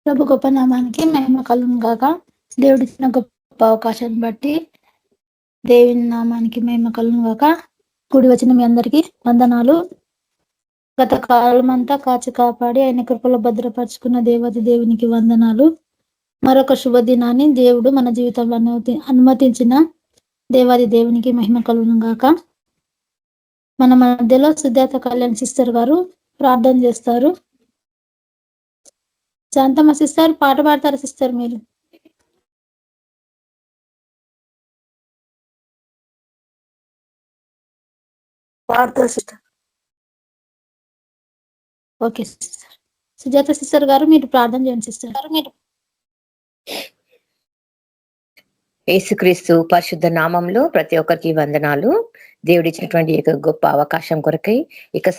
ప్రభు గొప్ప నామానికి మహిమ కలుగును గాక. దేవుడిచ్చిన గొప్ప అవకాశాన్ని బట్టి దేవుని నామానికి మహిమ కలుగును గాక. కూడి వచ్చిన మీ అందరికీ వందనాలు. గత కాలమంతా కాచి కాపాడి ఆయన కృపలో భద్రపరుచుకున్న దేవతి దేవునికి వందనాలు. మరొక శుభదినాన్ని దేవుడు మన జీవితంలో అనుమతించిన దేవాది దేవునికి మహిమ కలుగును గాక. మన మధ్యలో సుజాత కళ్యాణ్ సిస్టర్ గారు ప్రార్థన చేస్తారు. శాంతమ్మ సిస్టర్ పాట పాడతారు సిస్టర్ మీరు. పాడతారు sister. Okay sister. Sujatha sister గారు మీరు ప్రార్థన చేయండి సిస్టర్ గారు. మీరు యేసుక్రీస్తు పరిశుద్ధ నామంలో ప్రతి ఒక్కరికి వందనాలు. దేవుడిచ్చినటువంటి ఈ గొప్ప అవకాశం కొరకై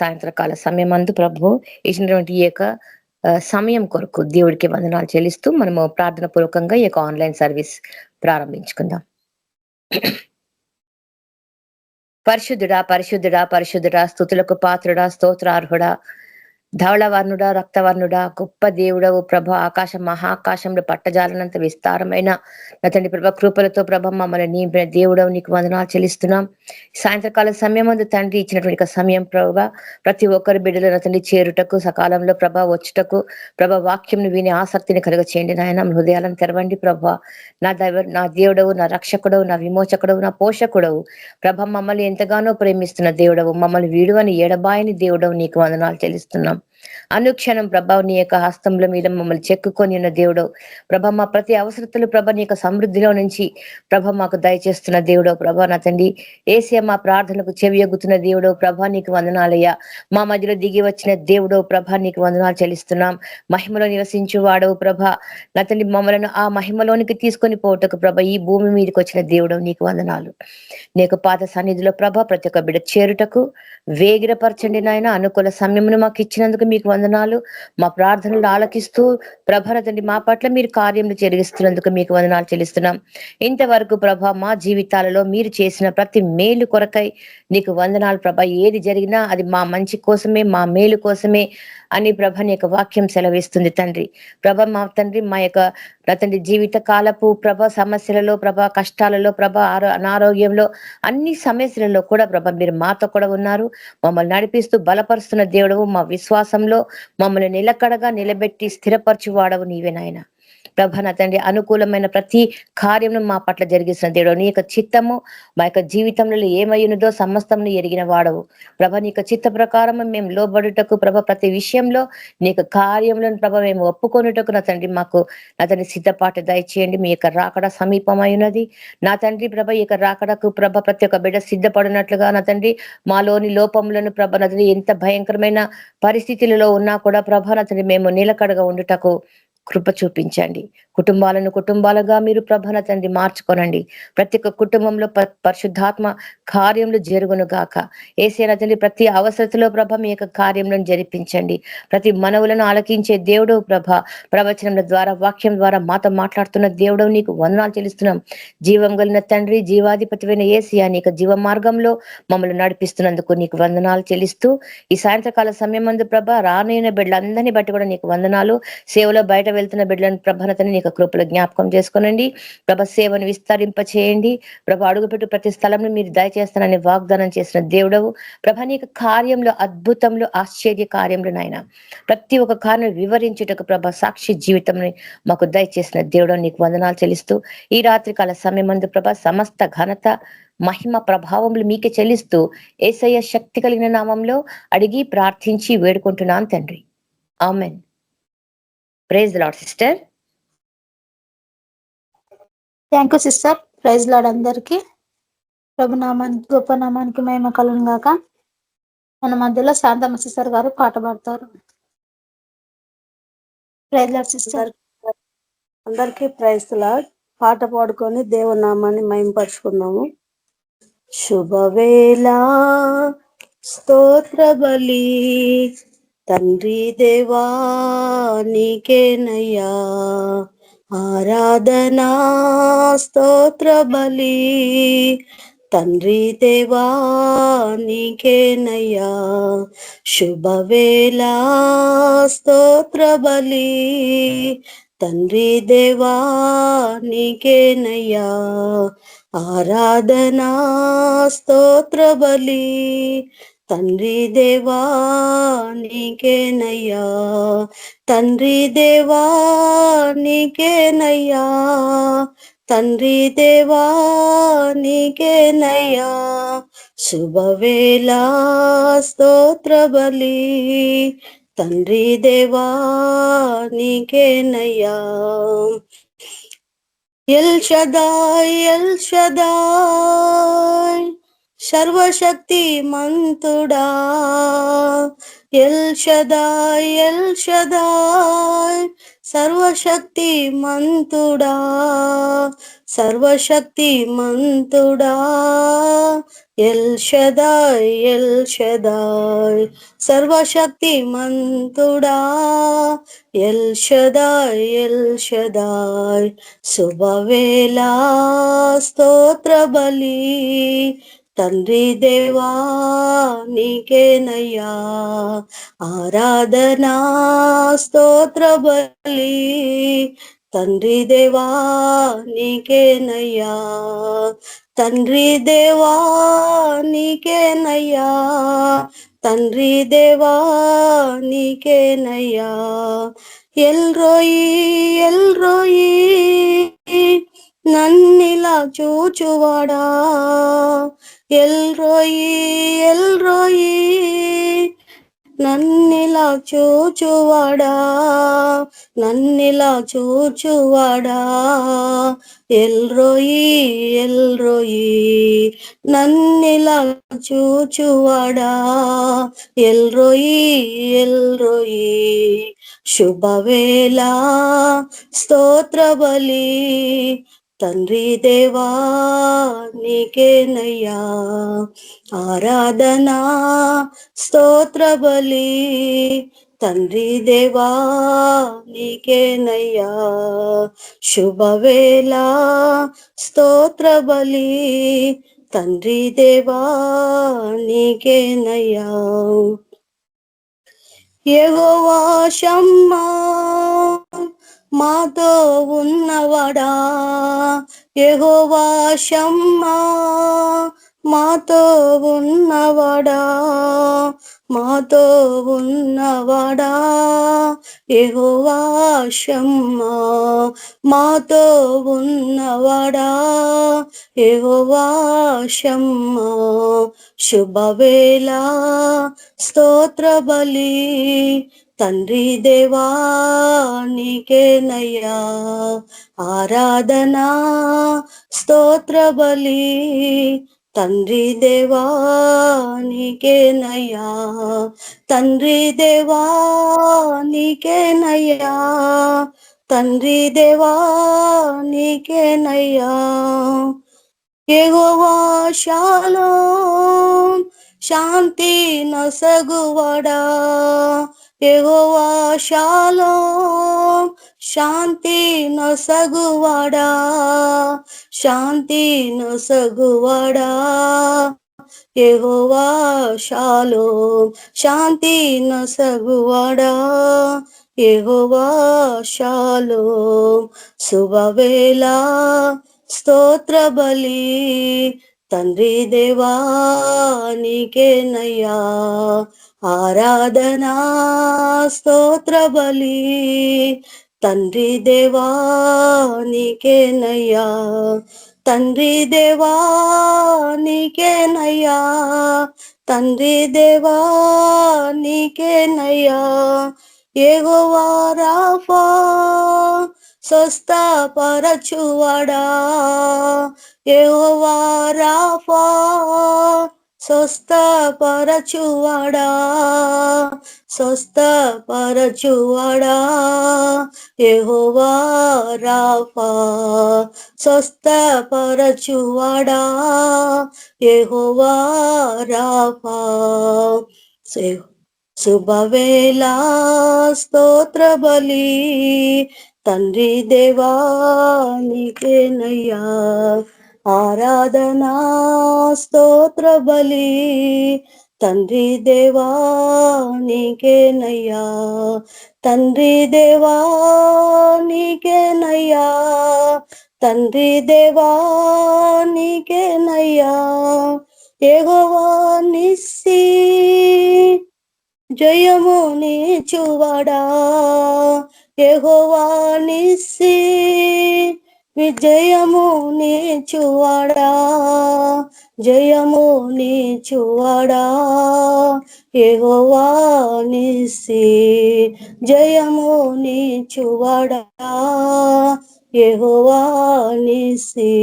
సాయంత్రకాల సమయమందు ప్రభు ఇచ్చినటువంటి ఈ సమయం కొరకు దేవుడికి వందనాలు చెల్లిస్తూ మనము ప్రార్థన పూర్వకంగా ఈ ఆన్లైన్ సర్వీస్ ప్రారంభించుకుందాం. పరిశుద్ధుడా పరిశుద్ధుడా పరిశుద్ధుడా, స్తుతులకు పాత్రుడా, స్తోత్రార్హుడా, ధవళవర్ణుడా, రక్తవర్ణుడా, గొప్ప దేవుడవు ప్రభ, ఆకాశ మహాకాశంలో పట్టజాలనంత విస్తారమైన నా తండ్రి ప్రభ కృపలతో ప్రభ మమ్మల్ని నింపిన దేవుడవు నీకు వందనాలు చెల్లిస్తున్నాం. సాయంత్రకాల సమయం అందు తండ్రి ఇచ్చినటువంటి సమయం ప్రభ ప్రతి ఒక్కరి బిడ్డలు నా తండ్రి చేరుటకు, సకాలంలో ప్రభ వచ్చుటకు ప్రభ వాక్యంను విని ఆసక్తిని కలుగ చేయండి నాయన. హృదయాలను తెరవండి ప్రభ. నా దేవుడవు, నా రక్షకుడవు, నా విమోచకుడవు, నా పోషకుడవు ప్రభ, మమ్మల్ని ఎంతగానో ప్రేమిస్తున్న దేవుడవు, మమ్మల్ని వీడువని ఎడబాయని దేవుడవు నీకు వందనాలు చెల్లిస్తున్నాం. అనుక్షణం ప్రభా నీ యొక్క హస్తంలో మీద మమ్మల్ని చెక్కుకొని ఉన్న దేవుడు ప్రభ, మా ప్రతి అవసరతలు ప్రభ నీ యొక్క సమృద్ధిలో నుంచి ప్రభ మాకు దయచేస్తున్న దేవుడు ప్రభ. నా తండ్రి ఏసే మా ప్రార్థనకు చెవియొగ్గుతున్న దేవుడు ప్రభ నీకు వందనాలయ్యా. మా మధ్యలో దిగి వచ్చిన దేవుడు ప్రభ నీకు వందనాలు చెల్లిస్తున్నాం. మహిమలో నివసించు వాడవు ప్రభ. నా తండ్రి మమ్మలను ఆ మహిమలోనికి తీసుకొని పోవటకు ప్రభ ఈ భూమి మీదకి వచ్చిన దేవుడు నీకు వందనాలు. నీకు పాత సన్నిధిలో ప్రభ ప్రతి ఒక్క బిడ్డ చేరుటకు వేగిరపరచండి నాయన. అనుకూల సమయమును మాకు ఇచ్చినందుకు మీకు వందనాలు. మా ప్రార్థనలు ఆలకిస్తూ ప్రభ తండ్రి మా పట్ల మీరు కార్యములు జరిగిస్తున్నందుకు మీకు వందనాలు చెల్లిస్తున్నాం. ఇంతవరకు ప్రభ మా జీవితాలలో మీరు చేసిన ప్రతి మేలు కొరకై నీకు వందనాలు ప్రభ. ఏది జరిగినా అది మా మంచి కోసమే, మా మేలు కోసమే అని ప్రభ నీ యొక్క వాక్యం సెలవిస్తుంది తండ్రి. ప్రభ మా తండ్రి మా యొక్క తండ్రి జీవిత కాలపు ప్రభ సమస్యలలో ప్రభ, కష్టాలలో ప్రభ, అనారోగ్యంలో అన్ని సమస్యలలో కూడా ప్రభ మీరు మాతో కూడా ఉన్నారు. మమ్మల్ని నడిపిస్తూ బలపరుస్తున్న దేవుడవు, మా విశ్వాసంలో మమ్మల్ని నిలకడగా నిలబెట్టి స్థిరపరచు వాడవు నీవే నాయన. ప్రభ నా తండ్రి అనుకూలమైన ప్రతి కార్యము మా పట్ల జరిగిస్తున్న దేవుడు, నీ యొక్క చిత్తము మా యొక్క జీవితంలో ఏమయ్యున్నదో సమస్తంను ఎరిగిన వాడవు ప్రభ. నీ యొక్క చిత్త ప్రకారం మేము లోబడుటకు ప్రభ ప్రతి విషయంలో నీ యొక్క కార్యంలో ప్రభ మేము ఒప్పుకొనుటకు నా తండ్రి మాకు నా తండ్రి సిద్ధపాటు దయచేయండి. మీ యొక్క రాకడ సమీపమై ఉన్నది నా తండ్రి ప్రభ. ఈ యొక్క రాకడకు ప్రభ ప్రతి ఒక్క బిడ్డ సిద్ధపడినట్లుగా నా తండ్రి మాలోని లోపములను ప్రభ నా తండ్రి ఎంత భయంకరమైన పరిస్థితులలో ఉన్నా కూడా ప్రభ నా తండ్రి మేము నిలకడగా ఉండుటకు కృప చూపించండి. కుటుంబాలుగా మీరు ప్రభన తండ్రి మార్చుకోనండి. ప్రతి ఒక్క కుటుంబంలో పరిశుద్ధాత్మ కార్యములు జరుగును గాక. ఏసేన తండ్రి ప్రతి అవసరతలో ప్రభ మీ యొక్క కార్యములను జరిపించండి. ప్రతి మనవులను ఆలకించే దేవుడు ప్రభ, ప్రవచనం ద్వారా వాక్యం ద్వారా మాతో మాట్లాడుతున్న దేవుడు నీకు వందనాలు చెల్లిస్తున్నాం. జీవం కలిగిన తండ్రి, జీవాధిపతివైన యేసయ్య నీ యొక్క జీవ మార్గంలో మమ్మల్ని నడిపిస్తున్నందుకు నీకు వందనాలు చెల్లిస్తూ ఈ సాయంత్రకాల సమయం అందు ప్రభ రానైన బిడ్డలందరినీ బట్టి కూడా నీకు వందనాలు. సేవలో బయట వెళ్తున్న బిడ్డలను ప్రభనతని నీకు కృపలు జ్ఞాపకం చేసుకోనండి ప్రభ. సేవను విస్తరింప చేయండి ప్రభ. అడుగుపెట్టు ప్రతి స్థలంలో మీరు దయచేస్తానని వాగ్దానం చేసిన దేవుడవు ప్రభ. నీకు కార్యంలో అద్భుతంలో ఆశ్చర్య కార్యంలో నాయన ప్రతి ఒక్క కార్యం వివరించుటకు ప్రభ సాక్షి జీవితం మాకు దయచేసిన దేవుడు నీకు వందనాలు చెల్లిస్తూ ఈ రాత్రికాల సమయమందు ప్రభ సమస్త ఘనత మహిమ ప్రభావములు మీకే చెల్లిస్తూ యేసయ్య శక్తి కలిగిన నామంలో అడిగి ప్రార్థించి వేడుకుంటున్నాను తండ్రి. Amen. Praise the lord sister. Thank you sister. Praise lord అందరికి. ప్రభు నామానికి గొప్ప నామానికి మహిమ కలుగును గాక. మన మధ్యలో శాంతమ్మ సిస్టర్ గారు పాట పాడతారు. Praise lord sister. అందరికీ ప్రైజ్ లార్డ్. పాట పాడుకొని దేవుని నామాన్ని మహిమపరుచుకున్నాము. శుభవేళ స్తోత్ర బలి తండ్రి దేవా నీకేనయ్యా, ఆరాధనా స్తోత్ర బలి తండ్రి దేవా నీకేనయ్యా శుభవేళ స్తోత్ర బలి తండ్రి దేవా నీకేనయ్యా ఆరాధనా స్తోత్ర బలి తండ్రి దేవా నీకేనయ్యా తండ్రి దేవా నీకేనయ్యా తండ్రి దేవా నీకేనయ్యా శుభవేళ స్తోత్ర బలి తండ్రి దేవా నీకేనయ్యా ఎల్ షదాయ్ ఎల్ షదాయ్ సర్వశక్తి మంతుడా ఎల్ షదాయ్ ఎల్ షదాయ్ సర్వశక్తి మంతుడా సర్వశక్తి మంతుడా ఎల్ షదాయ్ ఎల్ షదాయ్ సర్వశక్తి మంతుడా ఎల్ షదాయ్ ఎల్ షదాయ్ శుభవేళ స్తోత్ర బలి తండ్రి దేవా నీకేనయ్యా ఆరాధనా స్తోత్ర బలి తండ్రి దేవా నీకేనయ్యా తండ్రి దేవా నీకేనయ్యా తండ్రి దేవా నీకేనయ్యా ఎల్ రోయి ఎల్ రోయి నన్నిలా చూచువాడా ఎల్ రోయి ఎల్ రోయి నన్నిలా చూచువాడా నన్నిలా చూచువాడా ఎల్ రోయి ఎల్ రోయి నన్నిలా చూచువాడా ఎల్ రోయి ఎల్ రోయి శుభవేళ స్తోత్ర బలి తండ్రి దేవా నీకేనయ్యా ఆరాధనా స్తోత్ర బలి తండ్రి దేవా నీకేనయ్యా శుభవేళ స్తోత్ర బలి తండ్రి దేవా నీకేనయ్యా యెహోవా షమ్మా మాతో ఉన్నవాడా యెహోవా షమ్మా మాతో ఉన్నవాడా మాతో ఉన్నవాడా యెహోవా షమ్మా మాతో ఉన్నవాడా యెహోవా షమ్మా శుభవేళ స్తోత్ర బలి తండ్రి దేవా నీకేనయ్యా ఆరాధనా స్తోత్ర బలి తండ్రి దేవా నీకేనయ్యా తండ్రి దేవా నీకేనయ్యా తండ్రి దేవా నీకేనయ్యా యెహోవా షాలోమ్ శాంతి నొసగువాడా యెహోవా షాలోమ్ శాంతి నొసగువాడా శాంతి నొసగువాడా యెహోవా షాలోమ్ శాంతి నొసగువాడా యెహోవా షాలోమ్ శుభవేళ స్తోత్ర బలి తండ్రి దేవా నీకేనయ్యా ఆరాధనా స్తోత్ర బలి తండ్రి దేవా నీకేనయ్యా తండ్రి దేవా నీకేనయ్యా తండ్రి దేవా నీకేనయ్యా యెహోవా రాఫా స్వస్థపరచువాడా యెహోవా రాఫా స్వస్థపరచువాడా స్వస్థపరచువాడా యెహోవా రాఫా స్వస్థపరచువాడా యెహోవా రాఫా శుభవేళ స్తోత్ర బలి తండ్రి దేవా నీకేనయ్యా ఆరాధనా స్తోత్ర బలి తండ్రి దేవా నీకేనయ్యా, తండ్రి దేవా నీకేనయ్యా, తండ్రి దేవా నీకేనయ్యా. యెహోవా నిస్సి జయము నీచువాడా, యెహోవా నిస్సి విజయము నీచువాడా, జయము నీచువాడా, యెహోవా నిస్సి జయము నీచువాడా, యెహోవా నిస్సి.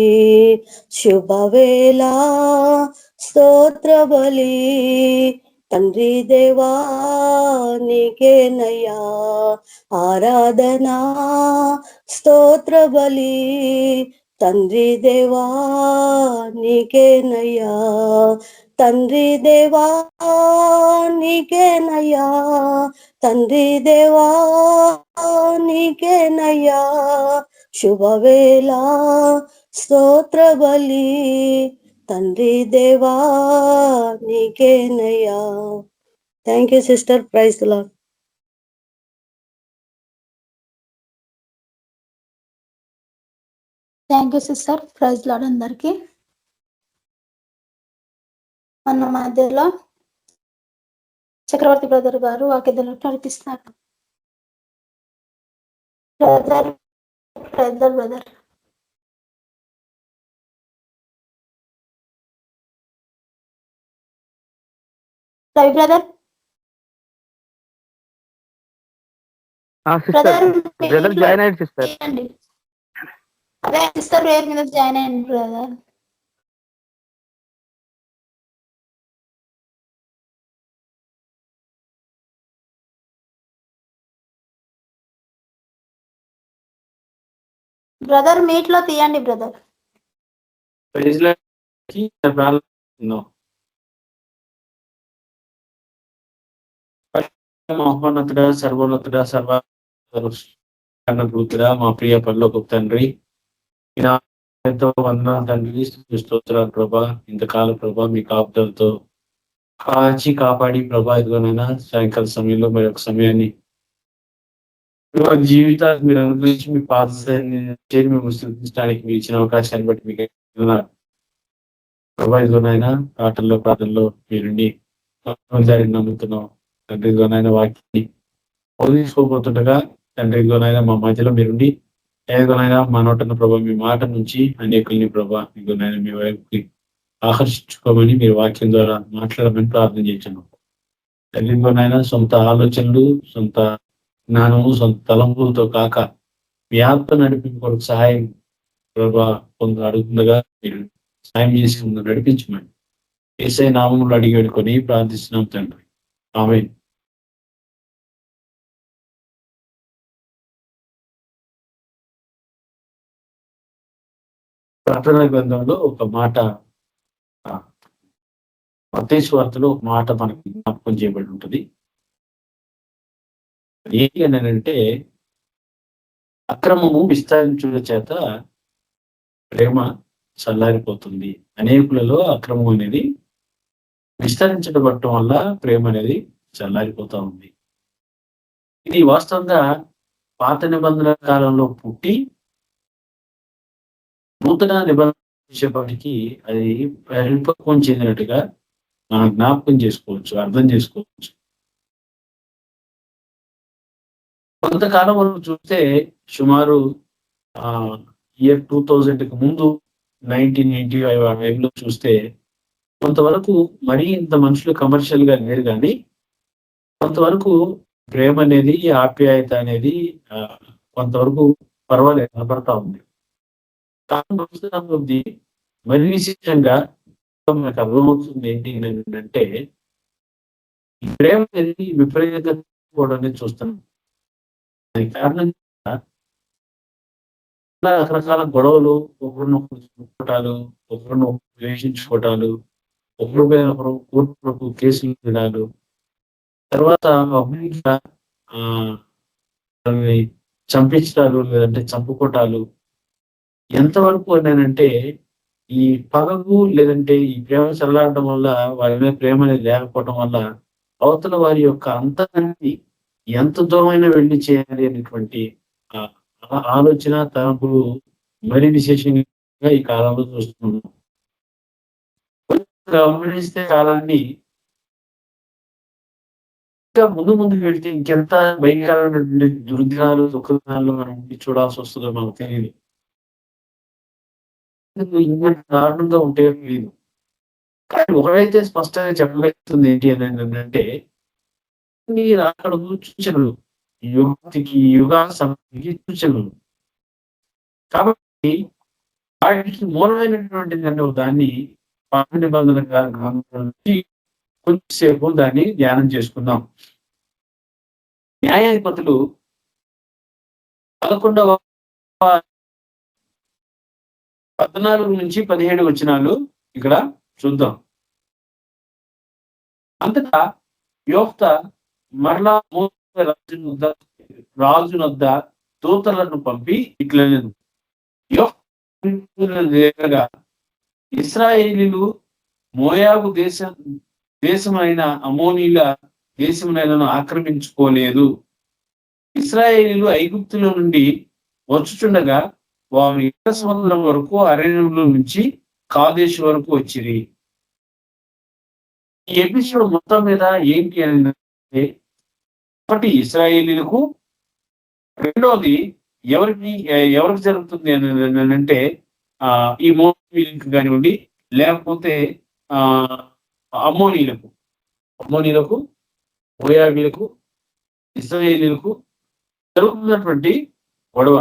శుభవేళ స్తోత్ర బలి తండ్రి దేవా నీకేనయ్యా, ఆరాధనా స్తోత్ర బలి తండ్రి దేవా నీకేనయ్యా, తండ్రి దేవా నీకేనయ్యా, తండ్రి దేవా నీకేనయ్యా. శుభవేళ స్తోత్ర బలి తండ్రి దేవా నీకేనయ్యా. Thank you sister. Praise the lord. Thank you sister. Praise lord అందరికి. మన మధ్యలో చక్రవర్తి బ్రదర్ గారు వాక్యదలు నడిపిస్తున్నారు. Brother brother brother Ravi brother brother join అయ్యారు సిస్టర్. అదే సిస్టర్ వేరు మీద జాయిన్ అయ్యండి బ్రదర్. బ్రదర్ మీట్ లో తీయండి బ్రదర్. మహోన్నతుడా, సర్వోన్నతుడా, సర్వూతుడా, మా ప్రియ పరలోకపు తండ్రి, ఎంతో వందనాలు తండ్రి, స్తోత్రాలు ప్రభా. ఇంతకాలం ప్రభా మీ కాపుదలతో కాచి కాపాడి ప్రభా, ఇదిగోనైనా సాయంకాల సమయంలో మరి ఒక సమయాన్ని జీవితాన్ని మీరు అనుగ్రహించి మీ పాదాన్ని మేము స్థుతించడానికి మీరు ఇచ్చిన అవకాశాన్ని బట్టి మీకు ప్రభా, ఇదిగోనైనా ఆటల్లో ప్రాంతంలో మీరుండి నమ్ముతున్నాం తండ్రి. ఇదిగోనైనా వాక్యాన్ని బోధించుకోబోతుండగా తండ్రి, ఇదిగోనైనా మా మధ్యలో మీరుండి ఏదోనైనా మా నోటన్న ప్రభా మీ మాట నుంచి అనేకుల్ని ప్రభా ఇదిగోనైనా మీ వైపుకి ఆకర్షించుకోమని మీరు వాక్యం ద్వారా మాట్లాడమని ప్రార్థన చేస్తున్నాం. తల్లిలోనైనా సొంత ఆలోచనలు, సొంత జ్ఞానము, సొంత తలంపులతో కాక మీ ఆత్మ నడిపింపు కొరకు సహాయం ప్రభా అడుగుతుండగా మీరు సాయం చేసి నడిపించమని యేసయ్య నామములో అడిగి వేడుకొని ప్రార్థిస్తున్నాం తండ్రి. ఆమేన్. ప్రార్థనా గ్రంథంలో ఒక మాట, మత్తయి సువార్తలో ఒక మాట మనకి జ్ఞాపకం చేయబడి ఉంటుంది. ఏంటి అని అంటే, అక్రమము విస్తరించుట చేత ప్రేమ చల్లారిపోతుంది. అనేకులలో అక్రమం అనేది విస్తరించడం వల్ల ప్రేమ అనేది చల్లారిపోతా ఉంది. ఇది వాస్తవంగా పాత నిబంధన కాలంలో పుట్టి నూతన నిబంధన వచ్చేప్పటికీ అది పరిపక్వం చెందినట్టుగా మనం జ్ఞాపకం చేసుకోవచ్చు, అర్థం చేసుకోవచ్చు. కొంతకాలం వరకు చూస్తే సుమారు ఇయర్ 2000కి ముందు 1995 చూస్తే కొంతవరకు మరీ ఇంత మనుషులు కమర్షియల్ గా లేరు, కానీ కొంతవరకు ప్రేమ అనేది, ఆప్యాయత అనేది కొంతవరకు పర్వాలేదు, కనపడతా ఉంది. కానీ మరి విశేషంగా మనకు అర్థమవుతుంది ఏంటి అంటే, ప్రేమ అనేది విపరీతంగా కూడా చూస్తున్నాం. దానికి కారణం రకరకాల గొడవలు, ఒకరినొకరు చూసుకోవటాలు, ఒకరినొకరు ద్వేషించుకోవటాలు, ఒకరిపైన కోర్టులకు కేసులు విడాలు, తర్వాత చంపించటాలు లేదంటే చంపుకోటాలు ఎంతవరకు అన్నానంటే ఈ పగకు లేదంటే ఈ ప్రేమ చల్లారడం వల్ల వారి మీద ప్రేమ అనేది లేకపోవడం వల్ల అవతల వారి యొక్క అంతరాన్ని ఎంత దూరమైనా వెళ్ళి చేయాలి అనేటువంటి ఆలోచన తలంపులు మరి విశేషంగా ఈ కాలంలో చూస్తున్నాం. గమనిస్తే కాలాన్ని ఇంకా ముందుకు వెళ్తే ఇంకెంత భయంకరమైనటువంటి దుర్దినాలు, దుఃఖదినాలు మనం చూడాల్సి వస్తుందో మనకు తెలియదు. దారుణంగా ఉంటే లేదు. కానీ ఒకటైతే స్పష్టంగా చెప్పగలుగుతుంది ఏంటి అని అంటే రాకడకు సూచనలు, యుగతికి యుగాల సమయానికి సూచనలు. కాబట్టి వాటికి మూలమైనటువంటి దాన్ని పాత నిబంధన కొంచెంసేపు దాన్ని ధ్యానం చేసుకుందాం. న్యాయాధిపతులు 11వ 14-17 వచనాలు ఇక్కడ చూద్దాం. అంతటా యోఫ్తా మరలా రాజునొద్ద దూతలను పంపి ఇట్లనెను, యోఫ్తా ఇశ్రాయేలీయులు మోయాబు దేశమైన అమోనీల దేశమునైనను ఆక్రమించుకోలేదు. ఇశ్రాయేలీయులు ఐగుప్తులో నుండి వచ్చుచుండగా వారు ఎర్ర సముద్రం వరకు అరణ్యంలో నుంచి కాదేశు వరకు వచ్చిరి. ఈ ఎపిసోడ్ మొత్తం మీద ఏంటి అంటే ఒకటి ఇశ్రాయేలీయులకు, రెండోది ఎవరికి జరుగుతుంది అని అంటే ఈ మోయాబీయులకు కానివ్వండి, లేకపోతే అమ్మోనీలకు, మోయాబీయులకు, ఇశ్రాయేలీయులకు జరుగుతున్నటువంటి గొడవ.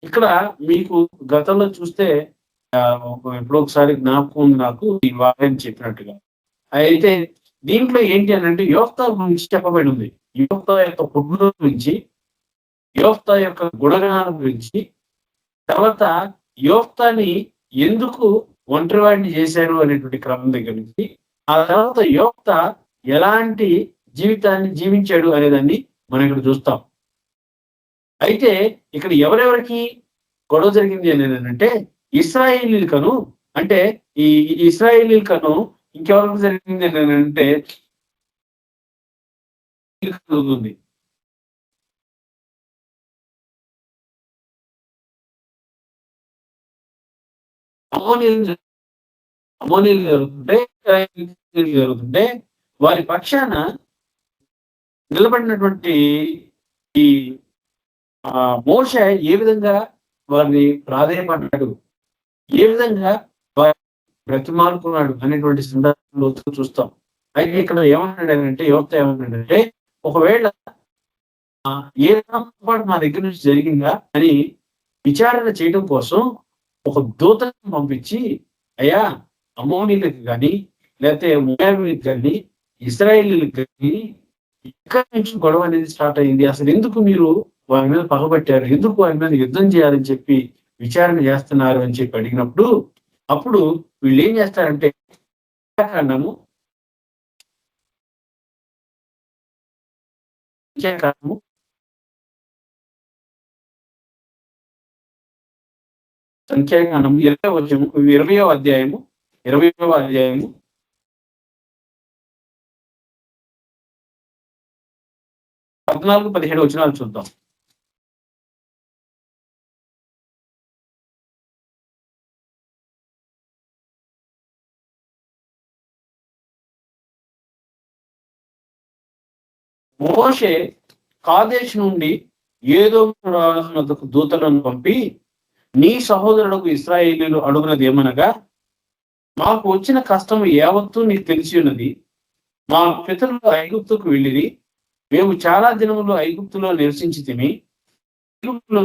ఇక్కడ మీకు గతంలో చూస్తే ఎప్పుడో ఒకసారి జ్ఞాపకం ఉంది నాకు, ఈ వాక్యం చెప్పినట్టుగా. అయితే దీంట్లో ఏంటి అని అంటే యోఫ్తా గురించి చెప్పబడి ఉంది. యోఫ్తా యొక్క పుట్టుక గురించి, యోఫ్తా యొక్క గుణగణాల గురించి, తర్వాత యోఫ్తాని ఎందుకు ఒంటరివాడిని చేశారు అనేటువంటి క్రమం దగ్గర నుంచి, ఆ తర్వాత యోఫ్తా ఎలాంటి జీవితాన్ని జీవించాడు అనేదాన్ని మనం ఇక్కడ చూస్తాం. అయితే ఇక్కడ ఎవరెవరికి గొడవ జరిగింది అని అంటే ఇశ్రాయేలీయులకను, అంటే ఈ ఇశ్రాయేలీయులకను ఇంకెవరికి జరిగింది అని అంటే ఉంది. అమోనీయులు జరుగుతుంటే వారి పక్షాన నిలబడినటువంటి ఈ మోషే ఏ విధంగా వారిని ప్రాధేయపడ్డాడు, ఏ విధంగా వారి బ్రతిమాలుకున్నాడు అనేటువంటి సందర్భంలో చూస్తాం. అయితే ఇక్కడ ఏమన్నాడంటే యోఫ్తా ఏమన్నాడంటే ఒకవేళ ఏ పొరపాటు మా దగ్గర నుంచి జరిగిందా అని విచారణ చేయడం కోసం ఒక దూతను పంపించి, అయ్యా అమ్మోనీలకు కానీ లేకపోతే మోయాబీయులకు కానీ ఇశ్రాయేలీయులకు కానీ ఎక్కడి నుంచి గొడవ అనేది స్టార్ట్ అయింది, అసలు ఎందుకు మీరు వారి మీద పగబట్టారు, ఎందుకు వారి మీద యుద్ధం చేయాలని చెప్పి విచారణ చేస్తున్నారు అని చెప్పి అడిగినప్పుడు అప్పుడు వీళ్ళు ఏం చేస్తారంటే సంఖ్యాకాండం 20వ అధ్యాయము 14-17 వచనాలు చూద్దాం. మోషే కాదేశు నుండి ఏదోము దూతలను పంపి, నీ సహోదరులకు ఇశ్రాయేలీయులు అడుగునది ఏమనగా, మాకు వచ్చిన కష్టం యావత్తూ నీకు తెలిసి ఉన్నది. మా పితరులు ఐగుప్తుకు వెళ్ళిరి, మేము చాలా దినములు ఐగుప్తులో నివసించితిమి, ఐగుప్తులో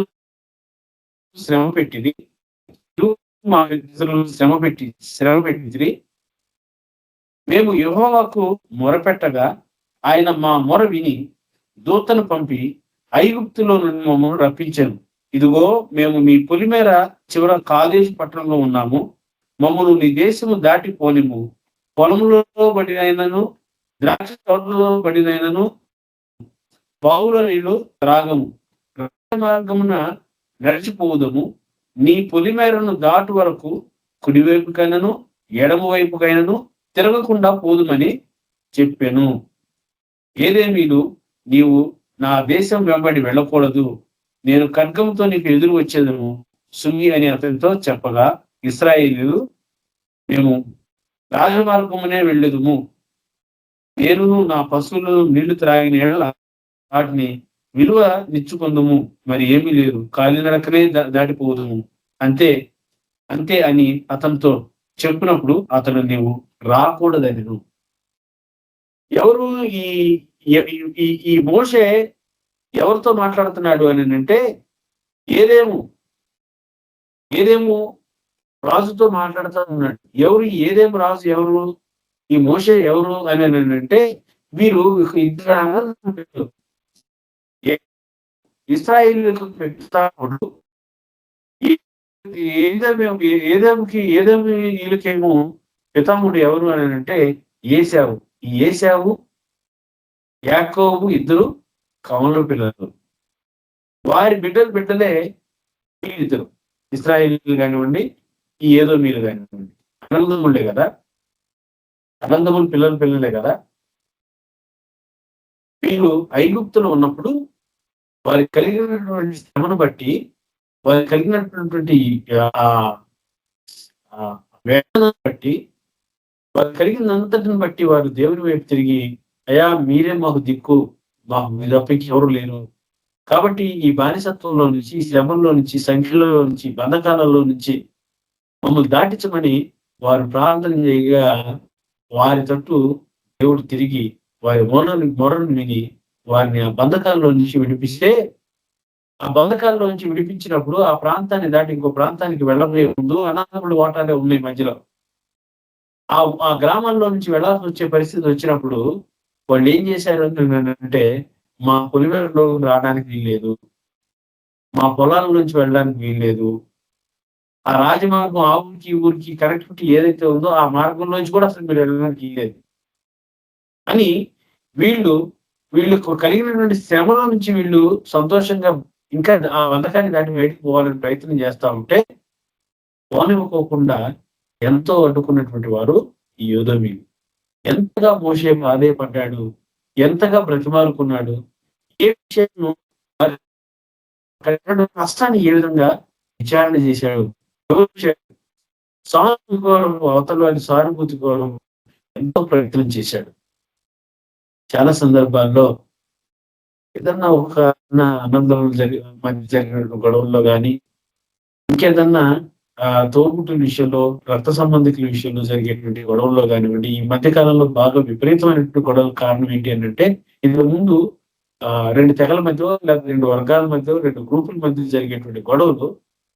శ్రమ పెట్టింది, మా పితరులు శ్రమ పెట్టింది. మేము యెహోవాకు మొరపెట్టగా ఆయన మా మొర విని దూతను పంపి ఐగుప్తులో నుండి మమ్మల్ని రప్పించాను. ఇదిగో మేము మీ పొలిమేర చివర కాదేశు పట్టణంలో ఉన్నాము. మమ్మల్ని నీ దేశము దాటిపోనిము. పొలంలో పడినైనను ద్రాక్ష తోటలో పడినైనను బావుల నీళ్లు త్రాగము. మార్గమున నడిచిపోదము. నీ పొలిమేరను దాటు వరకు కుడివైపుకైనను ఎడమ వైపుకైనను తిరగకుండా పోదుమని చెప్పెను. ఏదేమీలు నీవు నా దేశం వెంబడి వెళ్ళకూడదు, నేను ఖడ్గంతో నీకు ఎదురు వచ్చేదను సుమి అని అతనితో చెప్పగా, ఇశ్రాయేలీయులు మేము రాజమార్గమునే వెళ్ళదుము, నేను నా పశువులను నీళ్లు త్రాగిన యెడల వాటిని విలువ నిచ్చుకుందుము, మరి ఏమీ లేదు, కాలినడకనే దాటిపోదుము, అంతే అంతే అని అతనితో చెప్పినప్పుడు అతడు నీవు రాకూడదనిను. ఎవరు ఈ ఈ ఈ మోషే ఎవరితో మాట్లాడుతున్నాడు అని అంటే ఏదేము రాజుతో మాట్లాడుతూ ఉన్నాడు. ఎవరు ఏదేము రాజు? ఎవరు ఈ మోషే ఎవరు అని అంటే వీరు ఇద్దరు ఇశ్రాయేలుకు పెట్టుతాడు. ఏదేమి వీళ్ళకేమో పితాముడు ఎవరు అని అంటే ఏశావు. ఈ ఏశావు యాకోబు ఇద్దరు కమల పిల్లలు, వారి బిడ్డలే ఇద్దరు ఇశ్రాయేలీయులు కానివ్వండి, ఈ ఏదో మీరు కానివ్వండి, అనందములే కదా, అనందములు పిల్లలే కదా. వీళ్ళు ఐగుప్తులో ఉన్నప్పుడు వారికి కలిగినటువంటి శ్రమను బట్టి, వారికి కలిగినటువంటి వేదనను బట్టి, వారు కలిగినంతటిని బట్టి వారు దేవుని వైపు తిరిగి, అయ్యా మీరే మాకు దిక్కు, మాకు మీ తప్పకి ఎవరు లేరు, కాబట్టి ఈ బానిసత్వంలో నుంచి, ఈ శ్రమంలో నుంచి, సంఖ్యలో నుంచి, బంధకాలలో నుంచి మమ్మల్ని దాటించమని వారు ప్రార్థన చేయగా, వారి తట్టు దేవుడు తిరిగి వారి మొరను విని వారిని ఆ బంధకాల్లో నుంచి విడిపిస్తే, ఆ బంధకాల్లో నుంచి విడిపించినప్పుడు ఆ ప్రాంతాన్ని దాటి ఇంకో ప్రాంతానికి వెళ్ళబోయే ముందు అనాథములు వాటాలే ఉన్నాయి మధ్యలో. ఆ గ్రామాల్లో నుంచి వెళ్ళాల్సి వచ్చే పరిస్థితి వచ్చినప్పుడు వాళ్ళు ఏం చేశారు అంటే, మా పొలిమేరలో రావడానికి వీల్లేదు, మా పొలాల నుంచి వెళ్ళడానికి వీల్లేదు, ఆ రాజమార్గం ఆ ఊరికి ఊరికి కనెక్టివిటీ ఏదైతే ఉందో ఆ మార్గం నుంచి కూడా అసలు మీరు వెళ్ళడానికి వీల్లేదు అని వీళ్ళకు కలిగినటువంటి శ్రమల నుంచి వీళ్ళు సంతోషంగా ఇంకా ఆ వందకాన్ని దాటి బయటకు పోవాలని ప్రయత్నం చేస్తా ఉంటే, పోనివ్వకోకుండా ఎంతో అడ్డుకున్నటువంటి వారు ఈ యోధోమీయులు. ఎంతగా మోషే ప్రాధేయపడ్డాడు, ఎంతగా బ్రతిమాలుకున్నాడు, ఏ విషయం కష్టాన్ని ఏ విధంగా విచారణ చేశాడు, అవతల వారి సానుభూతి కోవడం ఎంతో ప్రయత్నం చేశాడు. చాలా సందర్భాల్లో ఏదన్నా ఒక అనందం జరిగిన గొడవల్లో కానీ, ఇంకేదన్నా తోబుట్టుల విషయంలో, రక్త సంబంధికుల విషయంలో జరిగేటువంటి గొడవల్లో కానివ్వండి, ఈ మధ్య కాలంలో బాగా విపరీతమైనటువంటి గొడవల కారణం ఏంటి అని అంటే, ఇంతకు ముందు 2 తెగల మధ్య, లేదా 2 వర్గాల మధ్య, 2 గ్రూపుల మధ్య జరిగేటువంటి గొడవలు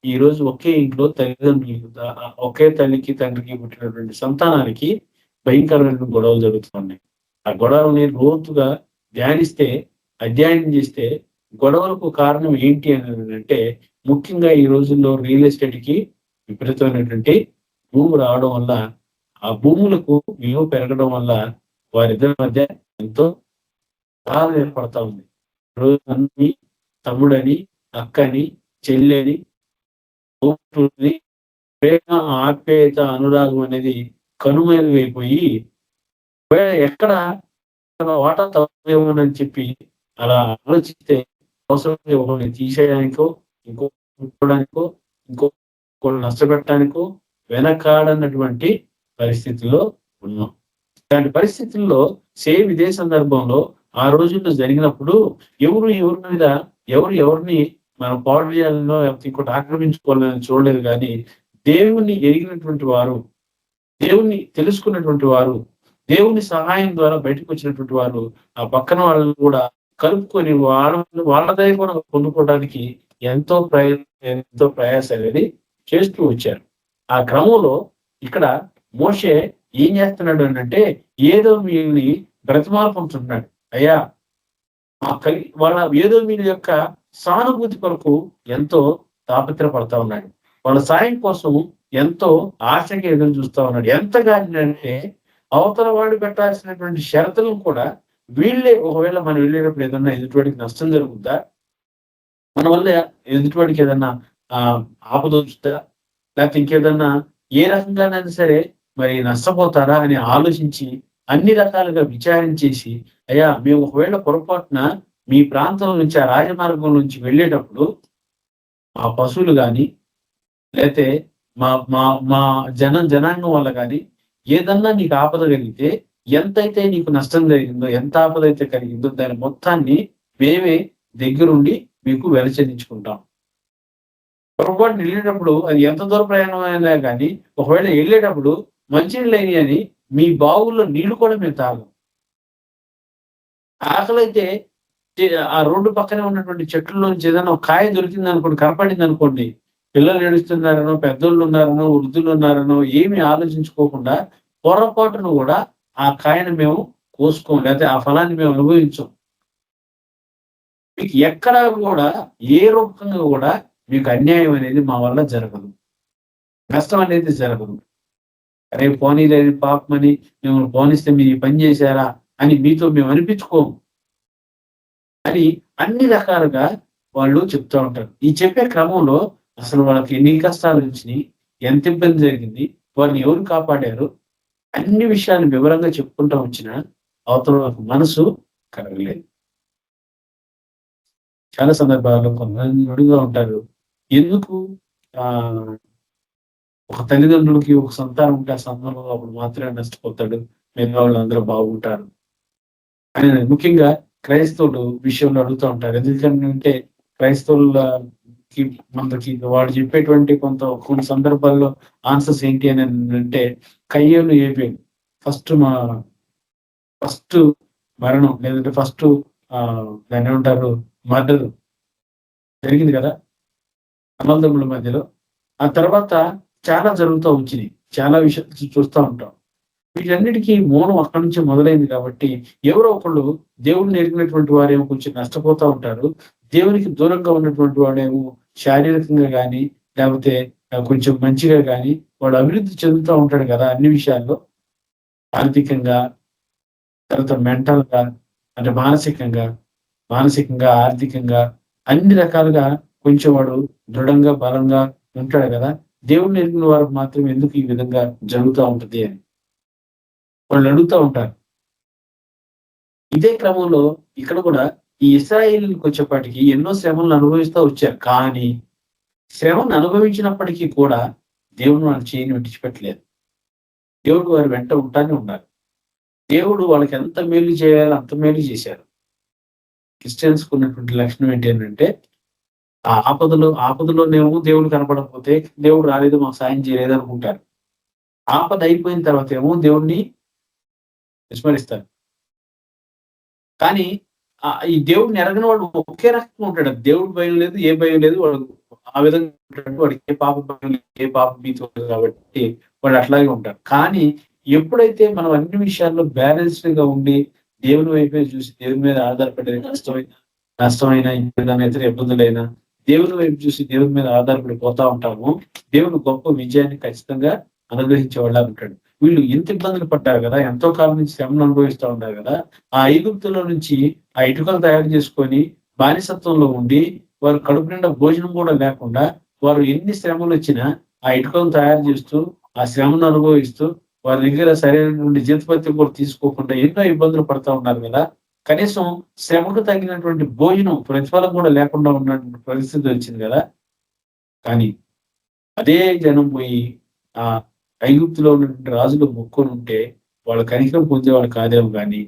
ఈ రోజు ఒకే ఇంట్లో తల్లిదండ్రులు, ఒకే తల్లికి తండ్రికి పుట్టినటువంటి సంతానానికి భయంకరమైన గొడవలు జరుగుతున్నాయి. ఆ గొడవల్ని లోతుగా అధ్యయనం చేస్తే గొడవలకు కారణం ఏంటి అని అంటే, ముఖ్యంగా ఈ రోజుల్లో రియల్ ఎస్టేట్ కి విపరీతమైనటువంటి భూములు రావడం వల్ల, ఆ భూములకు విలువ పెరగడం వల్ల వారిద్దరి మధ్య ఎంతో బాధ ఏర్పడతా ఉంది. రోజు అన్ని తమ్ముడని, అక్కని, చెల్లెని, ప్రేమ, ఆప్యాయత, అనురాగం అనేది కనుమరుగైపోయి, ఎక్కడ వాటా తప్పేమోనని చెప్పి అలా ఆలోచిస్తే అవసరం ఒకరిని తీసేయడానికో, ఇంకో నష్టపెట్టడానికో వెనకాడన్నటువంటి పరిస్థితుల్లో ఉన్నాం. ఇలాంటి పరిస్థితుల్లో సేమ్ ఇదే సందర్భంలో ఆ రోజుల్లో జరిగినప్పుడు ఎవరిని మనం పాడు చేయాలనో లేకపోతే ఇంకోటి ఆక్రమించుకోవాలని చూడలేదు. కానీ దేవుణ్ణి ఎరిగినటువంటి వారు, దేవుణ్ణి తెలుసుకున్నటువంటి వారు, దేవుని సహాయం ద్వారా బయటకు వచ్చినటువంటి వారు ఆ పక్కన వాళ్ళని కూడా కలుపుకొని వాళ్ళ దగ్గర కూడా పొందుకోవడానికి ఎంతో ప్రయాస అనేది చేస్తూ వచ్చారు. ఆ క్రమంలో ఇక్కడ మోషే ఏం చేస్తున్నాడు అంటే, ఏదో వీళ్ళని బ్రతిమాలుకుంటున్నాడు. అయ్యా వాళ్ళ ఏదో వీళ్ళ యొక్క సానుభూతి కొరకు ఎంతో తాపత్రపడతా ఉన్నాడు. వాళ్ళ సాయం కోసం ఎంతో ఆశగా ఎదురు చూస్తా ఉన్నాడు. ఎంతగా అంటే అవతల వాడు పెట్టాల్సినటువంటి షరతులను కూడా వీళ్ళే, ఒకవేళ మనం వెళ్ళేటప్పుడు ఏదన్నా ఎదుటివాడికి నష్టం జరుగుద్దా, మన వల్ల ఎదుటివాడికి ఏదన్నా ఆపద వస్తుందా, లేకపోతే ఇంకేదన్నా ఏ రకంగానైనా సరే మరి నష్టపోతారా అని ఆలోచించి అన్ని రకాలుగా విచారణ చేసి, అయ్యా మేము ఒకవేళ పొరపాటున మీ ప్రాంతం నుంచి ఆ రాజమార్గం నుంచి వెళ్ళేటప్పుడు మా పశువులు గాని, లేతే మా మా మా జనాంగం వల్ల గాని ఏదన్నా నీకు ఆపద కలిగితే, ఎంతైతే నీకు నష్టం జరిగిందో, ఎంత ఆపదైతే కలిగిందో దాని మొత్తాన్ని మేమే దగ్గరుండి మీకు వెలచరించుకుంటాం. పొరపాటున వెళ్ళేటప్పుడు అది ఎంత దూర ప్రయాణం అయినా గాని, ఒకవేళ వెళ్ళేటప్పుడు మంచినీళ్ళు అయినాయని మీ బావుల్లో నీళ్లు కూడా మేము తాగం. ఆకలైతే ఆ రోడ్డు పక్కనే ఉన్నటువంటి చెట్లలోంచి ఏదైనా ఒక కాయ దొరికిందనుకోండి, కనపడిందనుకోండి, పిల్లలు ఏడుస్తున్నారనో, పెద్దోళ్ళున్నారనో, వృద్ధులున్నారనో ఏమి ఆలోచించుకోకుండా పొరపాటున గూడా ఆ కాయను మేము కోసుకోం. లేతే ఆ ఫలాన్ని మేము అనుభవించం. మీకు ఎక్కడా గూడా ఏ రూపకంగా గూడా మీకు అన్యాయం అనేది మా వల్ల జరగదు. నష్టం అనేది జరగదు. అరే పోనీలే పాపమని మిమ్మల్ని పోనిస్తే మీరు ఈ పని చేశారా అని మీతో మేము అనిపించుకోము. అని అన్ని రకాలుగా వాళ్ళు చెప్తా ఉంటారు. ఈ చెప్పే క్రమంలో అసలు వాళ్ళకి ఎన్ని కష్టాలొచ్చినియి, ఎంత ఇబ్బంది జరిగింది, వాళ్ళని ఎవరు కాపాడారు, అన్ని విషయాలు వివరంగా చెప్పుకుంటా వచ్చినా అవతల వాళ్ళకి మనసు కరగలేదు. చాలా సందర్భాల్లో కొంతమంది అడుగుతా ఉంటారు. ఎందుకు ఆహ్, ఒక తల్లిదండ్రులకి ఒక సంతానం ఉంటే ఆ సంతానంలో అప్పుడు మాత్రమే నష్టపోతాడు. మిగతా వాళ్ళందరూ బాగుంటారు. అని ముఖ్యంగా క్రైస్తవులు విషయంలో అడుగుతా ఉంటారు. ఎందుకంటే క్రైస్తవులకి మనకి వాడు చెప్పేటువంటి కొన్ని సందర్భాల్లో ఆన్సర్స్ ఏంటి అని అంటే కయ్యోను, ఏబేలు ఫస్ట్ మరణం లేదంటే దాన్నేమంటారు మర్డర్ జరిగింది కదా! అన్నదమ్ముల మధ్యలో. ఆ తర్వాత చాలా జరుగుతా వచ్చినియి. చాలా విషయాలు చూస్తా ఉంటాం. వీటన్నిటికీ మూలం అక్కడి నుంచే మొదలైంది కాబట్టి, ఎవరో ఒకళ్ళు దేవుడిని ఎరిగినటువంటి వారేమో కొంచెం నష్టపోతా ఉంటారు. దేవునికి దూరంగా ఉన్నటువంటి వాడేమో శారీరకంగా గాని, లేకపోతే కొంచెం మంచిగా గాని, వాడు అభివృద్ధి చెందుతా ఉంటాడు కదా! అన్ని విషయాల్లో. ఆర్థికంగా, తర్వాత మెంటల్‌గా అంటే మానసికంగా, ఆర్థికంగా అన్ని రకాలుగా కొంచెం వాడు దృఢంగా, బలంగా ఉంటాడు కదా! దేవుడిని ఎరిగిన వారికి మాత్రం ఎందుకు ఈ విధంగా జరుగుతా ఉంటది అని. వాళ్ళు అడుగుతా ఉంటారు. ఇదే క్రమంలో ఇక్కడ కూడా ఈ ఇశ్రాయేలీయులకొచ్చేపాటికి ఎన్నో శ్రమలను అనుభవిస్తా వచ్చారు. కానీ శ్రమను అనుభవించినప్పటికీ కూడా దేవుడు వాళ్ళ చేయిని విడిచిపెట్టలేదు. దేవుడు వారి వెంట ఉంటానే ఉన్నారు. దేవుడు వాళ్ళకి ఎంత మేలు చేయాలో అంత మేలు చేశారు. క్రిస్టియన్స్‌కి ఉన్నటువంటి లక్షణం ఏంటి అనంటే ఆ ఆపదలోనేమో దేవుడు కనపడకపోతే దేవుడు రాలేదు, మాకు సాయం చేయలేదు అనుకుంటారు. ఆపద అయిపోయిన తర్వాత ఏమో దేవుడిని విస్మరిస్తారు. కానీ ఈ దేవుడిని ఎరగని వాడు ఒకే రకంగా ఉంటాడు. దేవుడి భయం లేదు, ఏ భయం లేదు. వాడు ఆ విధంగా ఉంటాడు. వాడికి ఏ పాప భయం లేదు, ఏ పాప భీతి ఉండదు కాబట్టి వాడు అట్లాగే ఉంటాడు. కానీ ఎప్పుడైతే మనం అన్ని విషయాల్లో బ్యాలెన్స్డ్‌గా ఉండి దేవుని వైపే చూసి దేవుని మీద ఆధారపడే నష్టమైన ఏదైనా ఇతర ఇబ్బందులైనా దేవుని వైపు చూసి దేవుని మీద ఆధారపడి పోతా ఉంటామో, దేవుడు గొప్ప విజయాన్ని ఖచ్చితంగా అనుగ్రహించేవాడులా ఉంటాడు. వీళ్ళు ఎంత ఇబ్బందులు పడ్డారు కదా! ఎంతో కాలం నుంచి శ్రమను అనుభవిస్తా ఉన్నారు కదా! ఆ ఐగుప్తులో నుంచి ఆ ఇటుకలు తయారు చేసుకొని బానిసత్వంలో ఉండి, వారు కడుపు నిండా భోజనం కూడా లేకుండా, వారు ఎన్ని శ్రమలొచ్చినా ఆ ఇటుకలను తయారు చేస్తూ, ఆ శ్రమను అనుభవిస్తూ, వారి దగ్గర సరైనటువంటి జీతభత్యం కూడా తీసుకోకుండా ఎన్నో ఇబ్బందులు పడతా ఉన్నారు కదా! కనీసం శ్రమకు తగినటువంటి భోజనం, ప్రతిఫలం కూడా లేకుండా ఉన్నటువంటి పరిస్థితి వచ్చింది కదా! కానీ అదే జనం పోయి ఆ ఐగుప్తులో ఉన్నటువంటి రాజులు మొక్కునుంటే వాళ్ళు కనికరం పొందేవాళ్ళు కాదేమో గాని,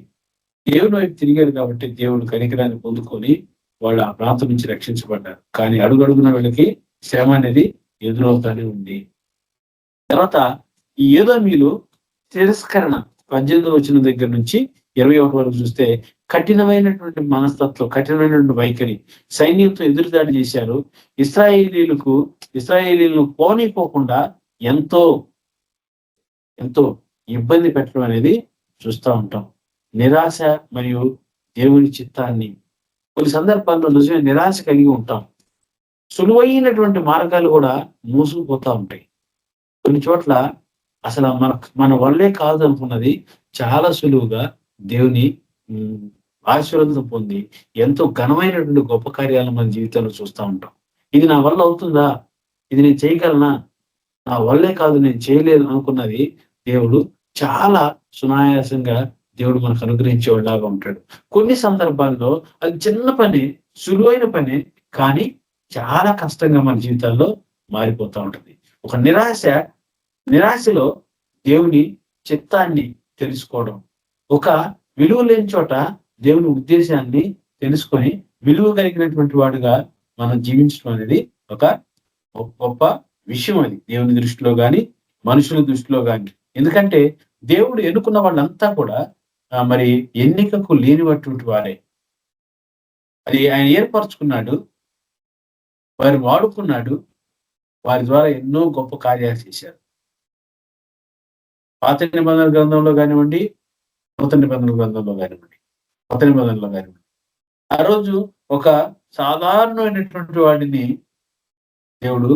దేవుని వైపు తిరిగారు కాబట్టి దేవుడు కనికరాన్ని పొందుకొని వాళ్ళు ఆ ప్రాంతం నుంచి రక్షించబడ్డారు. కానీ అడుగడుగున వీళ్ళకి శ్రమ అనేది ఎదురవుతానే ఉంది. తర్వాత ఈ ఏదోమీలు తిరస్కరణ 18వ వచనం దగ్గర నుంచి 21 వరకు చూస్తే కఠినమైనటువంటి మనస్తత్వం, కఠినమైనటువంటి వైఖరి. సైన్యంతో ఎదురుదాడి చేశారు. ఇశ్రాయేలీయులను పోనీపోకుండా ఎంతో ఎంతో ఇబ్బంది పెట్టడం అనేది చూస్తా ఉంటాం. నిరాశ మరియు దేవుని చిత్తాన్ని కొన్ని సందర్భాల్లో నిజమే నిరాశ కలిగి ఉంటాం. సులువైనటువంటి మార్గాలు కూడా మూసుకుపోతా ఉంటాయి. కొన్ని చోట్ల అసలు మన వల్లే కాదు అనుకున్నది చాలా సులువుగా దేవుని ఆశీర్వాదం పొంది ఎంతో ఘనమైనటువంటి గొప్ప కార్యాలను మన జీవితంలో చూస్తా ఉంటాం. ఇది నా వల్ల అవుతుందా? ఇది నేను చేయగలనా? నా వల్లే కాదు, నేను చేయలేదు అనుకున్నది దేవుడు చాలా సునాయాసంగా దేవుడు మనకు అనుగ్రహించేవాడిలాగా ఉంటాడు. కొన్ని సందర్భాల్లో అది చిన్న పని, సులువైన పని, కానీ చాలా కష్టంగా మన జీవితాల్లో మారిపోతా ఉంటది. ఒక నిరాశలో దేవుని చిత్తాన్ని తెలుసుకోవడం, ఒక విలువ లేని చోట దేవుని ఉద్దేశాన్ని తెలుసుకొని విలువ కలిగినటువంటి వాడుగా మనం జీవించడం అనేది ఒక గొప్ప విషయం. అది దేవుని దృష్టిలో గాని, మనుషుల దృష్టిలో గాని. ఎందుకంటే దేవుడు ఎన్నుకున్న వాళ్ళంతా కూడా మరి ఎన్నికకు లేనివటువంటి వారే. అది ఆయన ఏర్పరచుకున్నాడు, వారిని వాడుకున్నాడు, వారి ద్వారా ఎన్నో గొప్ప కార్యాలు చేశారు. పాత నిబంధనల గ్రంథంలో కానివ్వండి, నూతన నిబంధనల గ్రంథంలో కానివ్వండి, కొత్త నిబంధనలో కానివ్వండి, ఆ రోజు ఒక సాధారణమైనటువంటి వాడిని దేవుడు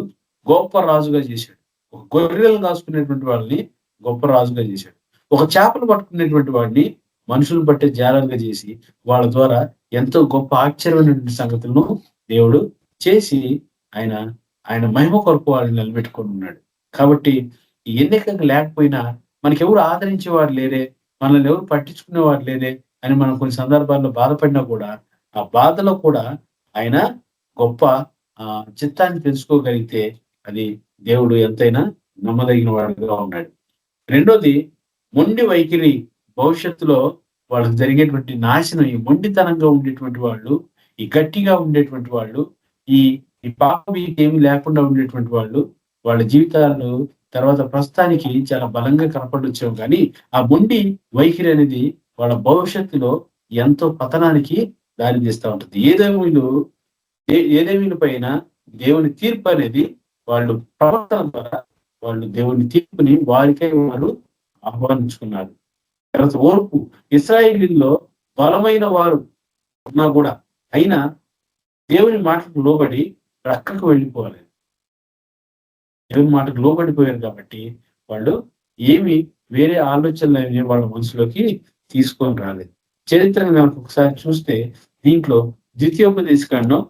గొప్ప రాజుగా చేశాడు. ఒక గొర్రెలు కాసుకునేటువంటి వాళ్ళని గొప్ప రాజుగా చేశాడు. ఒక చేపలు పట్టుకునేటువంటి వాడిని మనుషులను బట్టే జాలంగా చేసి వాళ్ళ ద్వారా ఎంతో గొప్ప ఆశ్చర్యమైనటువంటి సంగతులను దేవుడు చేసి ఆయన మహిమ కొరకు వాళ్ళని నిలబెట్టుకొని ఉన్నాడు. కాబట్టి ఈ ఎన్నికకు లేకపోయినా మనకెవరు ఆదరించేవారు లేరే, మనల్ని ఎవరు పట్టించుకునేవారు లేరే అని మనం కొన్ని సందర్భాల్లో బాధపడినా కూడా, ఆ బాధలో కూడా ఆయన గొప్ప చిత్తాన్ని తెలుసుకోగలిగితే అది దేవుడు ఎంతైనా నమ్మదగిన వాడుగా ఉన్నాడు. రెండోది, మొండి వైఖరి. భవిష్యత్తులో వాళ్ళకి జరిగేటువంటి నాశనం, ఈ మొండితనంగా ఉండేటువంటి వాళ్ళు, ఈ గట్టిగా ఉండేటువంటి వాళ్ళు, ఈ ఈ పాపం ఏమి లేకుండా ఉండేటువంటి వాళ్ళు, వాళ్ళ జీవితాలు తర్వాత ప్రస్తుతానికి చాలా బలంగా కనపడొచ్చాం, కానీ ఆ మొండి వైఖరి అనేది వాళ్ళ భవిష్యత్తులో ఎంతో పతనానికి దారి తీస్తూ ఉంటుంది. ఏదేమీల పైన దేవుని తీర్పు అనేది వాళ్ళు ప్రవర్తన ద్వారా వాళ్ళు దేవుని తీర్పుని వారికై వారు ఆహ్వానించుకున్నారు. తర్వాత ఓర్పు. ఇశ్రాయేలీయుల్లో బలమైన వారు ఉన్నా కూడా అయినా దేవుని మాటకు లోబడి ప్రక్కకు వెళ్ళిపోవాలి. దేవుని మాటకు లోబడిపోయారు కాబట్టి వాళ్ళు ఏమి వేరే ఆలోచనలు వాళ్ళ మనసులోకి తీసుకొని రాలేదు. చరిత్రను కనుక ఒకసారి చూస్తే దీంట్లో ద్వితీయోపదేశకాండం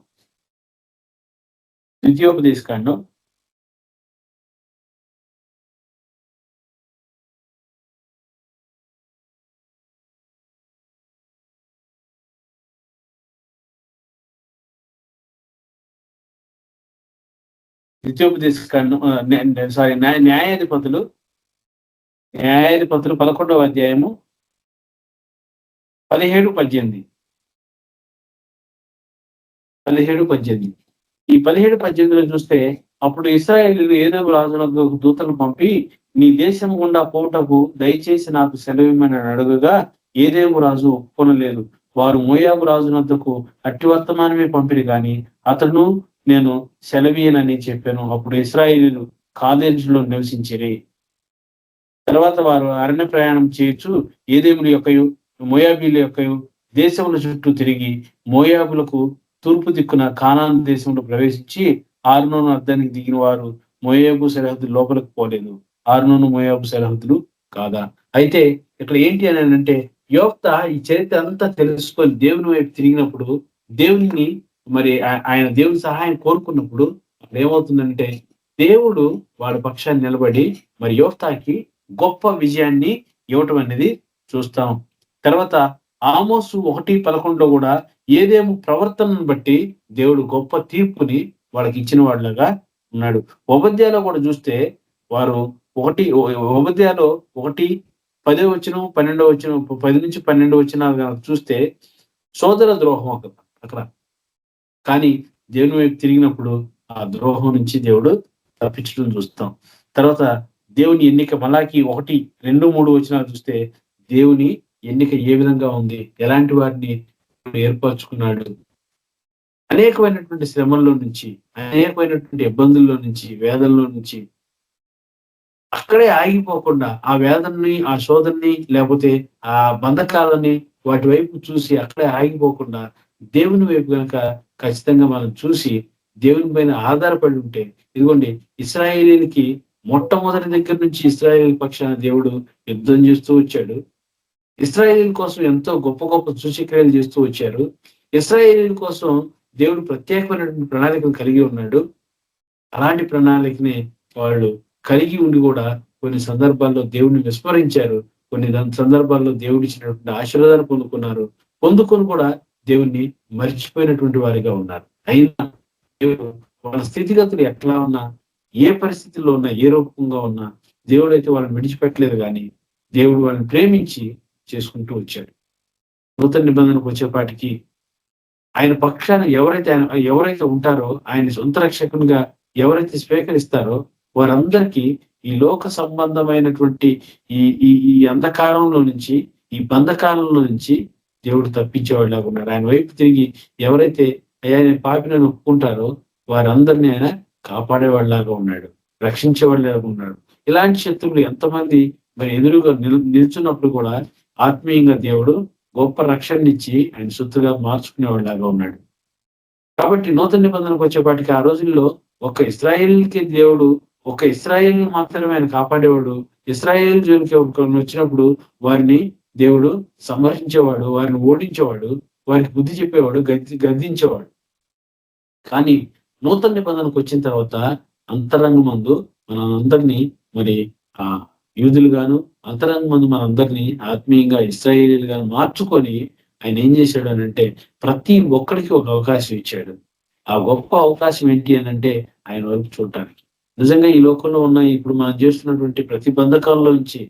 11వ అధ్యాయము 17-18. ఈ 17-18లో చూస్తే, అప్పుడు ఇశ్రాయేలీయులు ఏదోము రాజునకు దూతలను పంపి, నీ దేశం గుండా పోవుటకు దయచేసి నాకు సెలవిమ్మని అడుగగా ఏదేము రాజు ఒప్పుకొనలేదు. వారు మోయాబు రాజునద్దకు అట్టి వర్తమానమే పంపిరి గాని అతను నేను సెలవీయనని చెప్పాను. అప్పుడు ఇశ్రాయేలీయులు కాదేశులో నివసించిరి. తర్వాత వారు అరణ్య ప్రయాణం చేయొచ్చు ఏదేముల యొక్కయు మోయాబీల యొక్కయు దేశముల చుట్టూ తిరిగి మోయాబులకు తూర్పు దిక్కున కానాను దేశంలో ప్రవేశించి ఆర్నోను అద్దానికి దిగిన వారు మోయాబు సరిహద్దు లోపలికి పోలేదు. ఆర్నోను మోయాబు సరిహద్దులు కాదా. అయితే ఇక్కడ ఏంటి అని అంటే, యోఫ్తా ఈ చరిత్ర అంతా తెలుసుకొని దేవుని వైపు తిరిగినప్పుడు, దేవుని మరి ఆయన దేవుని సహాయం కోరుకున్నప్పుడు ఏమవుతుందంటే, దేవుడు వాడి పక్షాన్ని నిలబడి మరి యోఫ్తాకి గొప్ప విజయాన్ని ఇవ్వటం అనేది చూస్తాం. తర్వాత ఆమోసు 1:11 కూడా ఏదేమో ప్రవర్తనను బట్టి దేవుడు గొప్ప తీర్పుని వాళ్ళకి ఇచ్చిన వాళ్ళగా ఉన్నాడు. ఉపధ్యాయులో కూడా చూస్తే వారు ఉపధ్యాయులో 1:10 10 నుంచి 12 చూస్తే సోదర ద్రోహం అక్కడ. కానీ దేవుని వైపు తిరిగినప్పుడు ఆ ద్రోహం నుంచి దేవుడు తప్పించడం చూస్తాం. తర్వాత దేవుని ఎన్నిక మలాకి 1:2-3 చూస్తే దేవుని ఎన్నిక ఏ విధంగా ఉంది, ఎలాంటి వారిని ఏర్పరచుకున్నాడు. అనేకమైనటువంటి శ్రమల్లో నుంచి, అనేకమైనటువంటి ఇబ్బందుల్లో నుంచి, వేదనలో నుంచి అక్కడే ఆగిపోకుండా ఆ వేదనని, ఆ శోధనని, లేకపోతే ఆ బంధకాలని వాటి వైపు చూసి అక్కడే ఆగిపోకుండా దేవుని వైపు కనుక ఖచ్చితంగా మనం చూసి దేవుని పైన ఆధారపడి ఉంటే, ఇదిగోండి ఇశ్రాయేలీయులకి మొట్టమొదటి దగ్గర నుంచి ఇశ్రాయేల్ పక్షాన దేవుడు యుద్ధం చేస్తూ వచ్చాడు. ఇశ్రాయేలీయుల కోసం ఎంతో గొప్ప గొప్ప సూచక్రియలు చేస్తూ వచ్చారు. ఇశ్రాయేలీయుల కోసం దేవుడు ప్రత్యేకమైనటువంటి ప్రణాళికలు కలిగి ఉన్నాడు. అలాంటి ప్రణాళికని వాళ్ళు కలిగి ఉండి కూడా కొన్ని సందర్భాల్లో దేవుడిని విస్మరించారు. కొన్ని సందర్భాల్లో దేవుడు ఇచ్చినటువంటి ఆశీర్వాదాలు పొందుకొని కూడా దేవుణ్ణి మర్చిపోయినటువంటి వారిగా ఉన్నారు. అయినా దేవుడు వాళ్ళ స్థితిగతులు ఎట్లా ఉన్నా, ఏ పరిస్థితుల్లో ఉన్నా, ఏ రూపంగా ఉన్నా దేవుడైతే వాళ్ళని విడిచిపెట్టలేదు, కానీ దేవుడు వాళ్ళని ప్రేమించి చేసుకుంటూ వచ్చాడు. నూతన నిబంధనకు వచ్చేపాటికి ఆయన పక్షాన ఎవరైతే ఉంటారో, ఆయన సొంత రక్షకునిగా ఎవరైతే స్వీకరిస్తారో వారందరికీ ఈ లోక సంబంధమైనటువంటి ఈ ఈ ఈ అంధకారంలో నుంచి, ఈ బంధకాలంలో నుంచి దేవుడు తప్పించేవాళ్ళగా ఉన్నారు. ఆయన వైపు తిరిగి ఎవరైతే అయ్యా నేను పాపినని ఒప్పుకుంటారో వారందరినీ ఆయన కాపాడేవాళ్ళలాగా ఉన్నాడు, రక్షించేవాళ్ళలాగా ఉన్నాడు. ఇలాంటి శత్రువులు ఎంతమంది మరి ఎదురుగా నిల్చున్నప్పుడు కూడా ఆత్మీయంగా దేవుడు గొప్ప రక్షణనిచ్చి ఆయన సొత్తుగా మార్చుకునేవాళ్ళలాగా ఉన్నాడు. కాబట్టి నూతన నిబంధనకు వచ్చేపాటికి ఆ రోజుల్లో ఒక ఇశ్రాయేలుకి దేవుడు ఒక ఇశ్రాయేల్ మాత్రమే ఆయన కాపాడేవాడు. ఇశ్రాయేల్ జోలికి వచ్చినప్పుడు వారిని దేవుడు సంహరించేవాడు, వారిని ఓడించేవాడు, వారికి బుద్ధి చెప్పేవాడు, గద్దించేవాడు. కానీ నూతన నిబంధనకు వచ్చిన తర్వాత అంతరంగమందు మనందరినీ మరి ఆ యూదులుగాను అంతరంగమందు మనందరినీ ఆత్మీయంగా ఇశ్రాయేలీలుగాను మార్చుకొని ఆయన ఏం చేశాడు అని అంటే ప్రతి ఒక్కరికి ఒక అవకాశం ఇచ్చాడు. ఆ గొప్ప అవకాశం ఏంటి అని అంటే ఆయన వరకు చూడటానికి. నిజంగా ఈ లోకంలో ఉన్న ఇప్పుడు మనం చేస్తున్నటువంటి ప్రతి బంధకాల్లో నుంచి,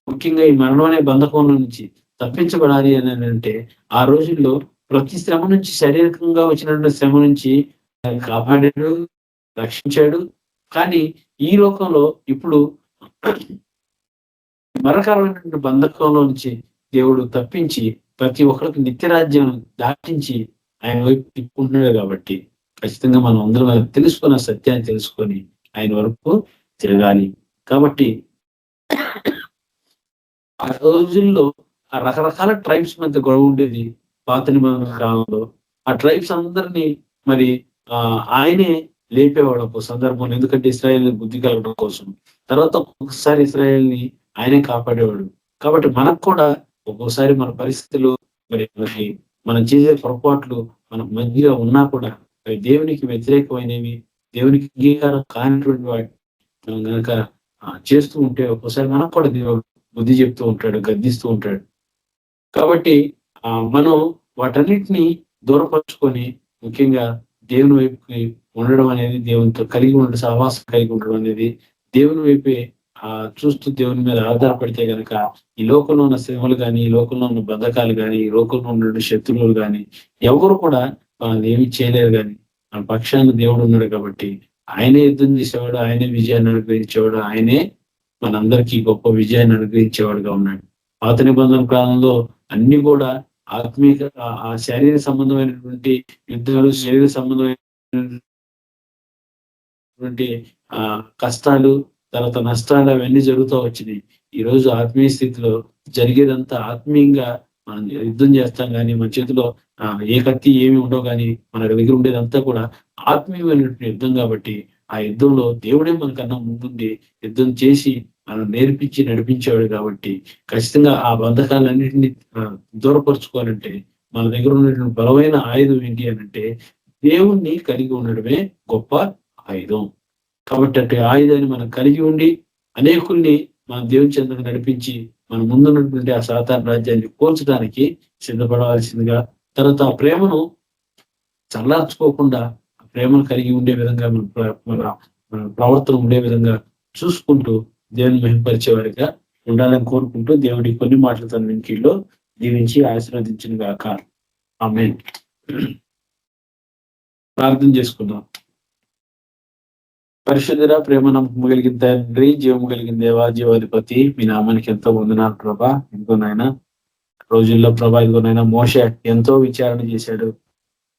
ముఖ్యంగా ఈ మరణం అనే బంధకంలో నుంచి తప్పించబడాలి అని అంటే ఆ రోజుల్లో ప్రతి శ్రమ నుంచి, శారీరకంగా వచ్చినటువంటి శ్రమ నుంచి ఆయన కాపాడాడు, రక్షించాడు. కానీ ఈ లోకంలో ఇప్పుడు మరకరమైనటువంటి బంధకంలో నుంచి దేవుడు తప్పించి ప్రతి ఒక్కరికి నిత్యరాజ్యం దాటించి ఆయన వైపు తిప్పుకుంటున్నాడు. కాబట్టి ఖచ్చితంగా మనం అందరం తెలుసుకున్న సత్యాన్ని తెలుసుకొని ఆయన వరకు తిరగాలి. కాబట్టి ఆ రోజుల్లో ఆ రకరకాల ట్రైబ్స్ మధ్య గొడవ ఉండేది పాత నిబంధన కాలంలో. ఆ ట్రైబ్స్ అందరినీ మరి ఆయనే లేపేవాడు ఒక సందర్భంలో, ఎందుకంటే ఇశ్రాయేల్ బుద్ధి కలగడం కోసం. తర్వాత ఒక్కొక్కసారి ఇశ్రాయేల్ని ఆయనే కాపాడేవాడు. కాబట్టి మనకు కూడా ఒక్కోసారి మన పరిస్థితులు మరి మనం చేసే పొరపాట్లు మనకు మంచిగా ఉన్నా కూడా అవి దేవునికి వ్యతిరేకమైనవి, దేవునికి అంగీకారం కానిటువంటి వాటి మనం కనుక చేస్తూ ఉంటే ఒక్కోసారి మనకు కూడా దేవుడు బుద్ధి చెప్తూ ఉంటాడు, గద్దిస్తూ ఉంటాడు. కాబట్టి మనం వాటన్నిటిని దూరపరుచుకొని ముఖ్యంగా దేవుని వైపుకి ఉండడం అనేది, దేవునితో కలిగి ఉండడం, సహవాసం కలిగి ఉండడం అనేది, దేవుని వైపే చూస్తూ దేవుని మీద ఆధారపడితే గనక ఈ లోకంలో ఉన్న శ్రమలు కానీ, ఈ లోకంలో ఉన్న బంధకాలు కానీ, ఈ లోకంలో ఉన్న శత్రువులు కానీ ఎవరు కూడా ఏమి చేయలేరు. కానీ మన పక్షాన దేవుడు ఉన్నాడు కాబట్టి ఆయనే యుద్ధం చేసేవాడు, ఆయనే విజయాన్ని అనుగ్రహించేవాడు, ఆయనే మనందరికీ గొప్ప విజయాన్ని అనుగ్రహించేవాడుగా ఉన్నాడు. పాత నిబంధన కాలంలో అన్ని కూడా ఆత్మీయ ఆ శారీర సంబంధమైనటువంటి యుద్ధాలు, శరీర సంబంధమైనటువంటి కష్టాలు, తర్వాత నష్టాలు అవన్నీ జరుగుతూ వచ్చినాయి. ఈ రోజు ఆత్మీయ స్థితిలో జరిగేదంతా ఆత్మీయంగా మనం యుద్ధం చేస్తాం, కానీ మన చేతిలో ఏ కత్తి ఏమి ఉండవు, కానీ మన దగ్గర ఉండేదంతా కూడా ఆత్మీయమైనటువంటి యుద్ధం. కాబట్టి ఆ యుద్ధంలో దేవుడే మనకన్నా ముందుండి యుద్ధం చేసి మనం నేర్పించి నడిపించేవాడు. కాబట్టి ఖచ్చితంగా ఆ బంధకాలన్నింటినీ దూరపరుచుకోవాలంటే మన దగ్గర ఉన్నటువంటి బలమైన ఆయుధం ఏంటి అని అంటే దేవుణ్ణి కలిగి ఉండడమే గొప్ప ఆయుధం. కాబట్టి అటు ఆయుధాన్ని మనం కలిగి ఉండి అనేకుల్ని మన దేవుని చెంతకు నడిపించి మన ముందున్నటువంటి ఆ సాతాను రాజ్యాన్ని పోల్చడానికి సిద్ధపడవలసిందిగా, తర్వాత ఆ ప్రేమను చల్లార్చుకోకుండా ఆ ప్రేమను కలిగి ఉండే విధంగా మన ప్రవర్తన ఉండే విధంగా చూసుకుంటూ దేవుని మహిమపరిచే వారిగా ఉండాలని కోరుకుంటూ దేవుడి కొన్ని మాటలు తన వెంకీల్లో దీవించి ఆశీర్వదించిన గాక. ఆమేన్. ప్రార్థన చేసుకుందాం. పరిశుద్ధుడ, ప్రేమ నమ్మకం కలిగిన తండ్రి, జీవము కలిగిన దేవా, జీవాధిపతి, మీ నామానికి ఎంతో వందనాలు ప్రభా. ఇదిగోనైనా రోజుల్లో ప్రభా, ఇదిగోనైనా మోషే ఎంతో విచారణ చేశాడు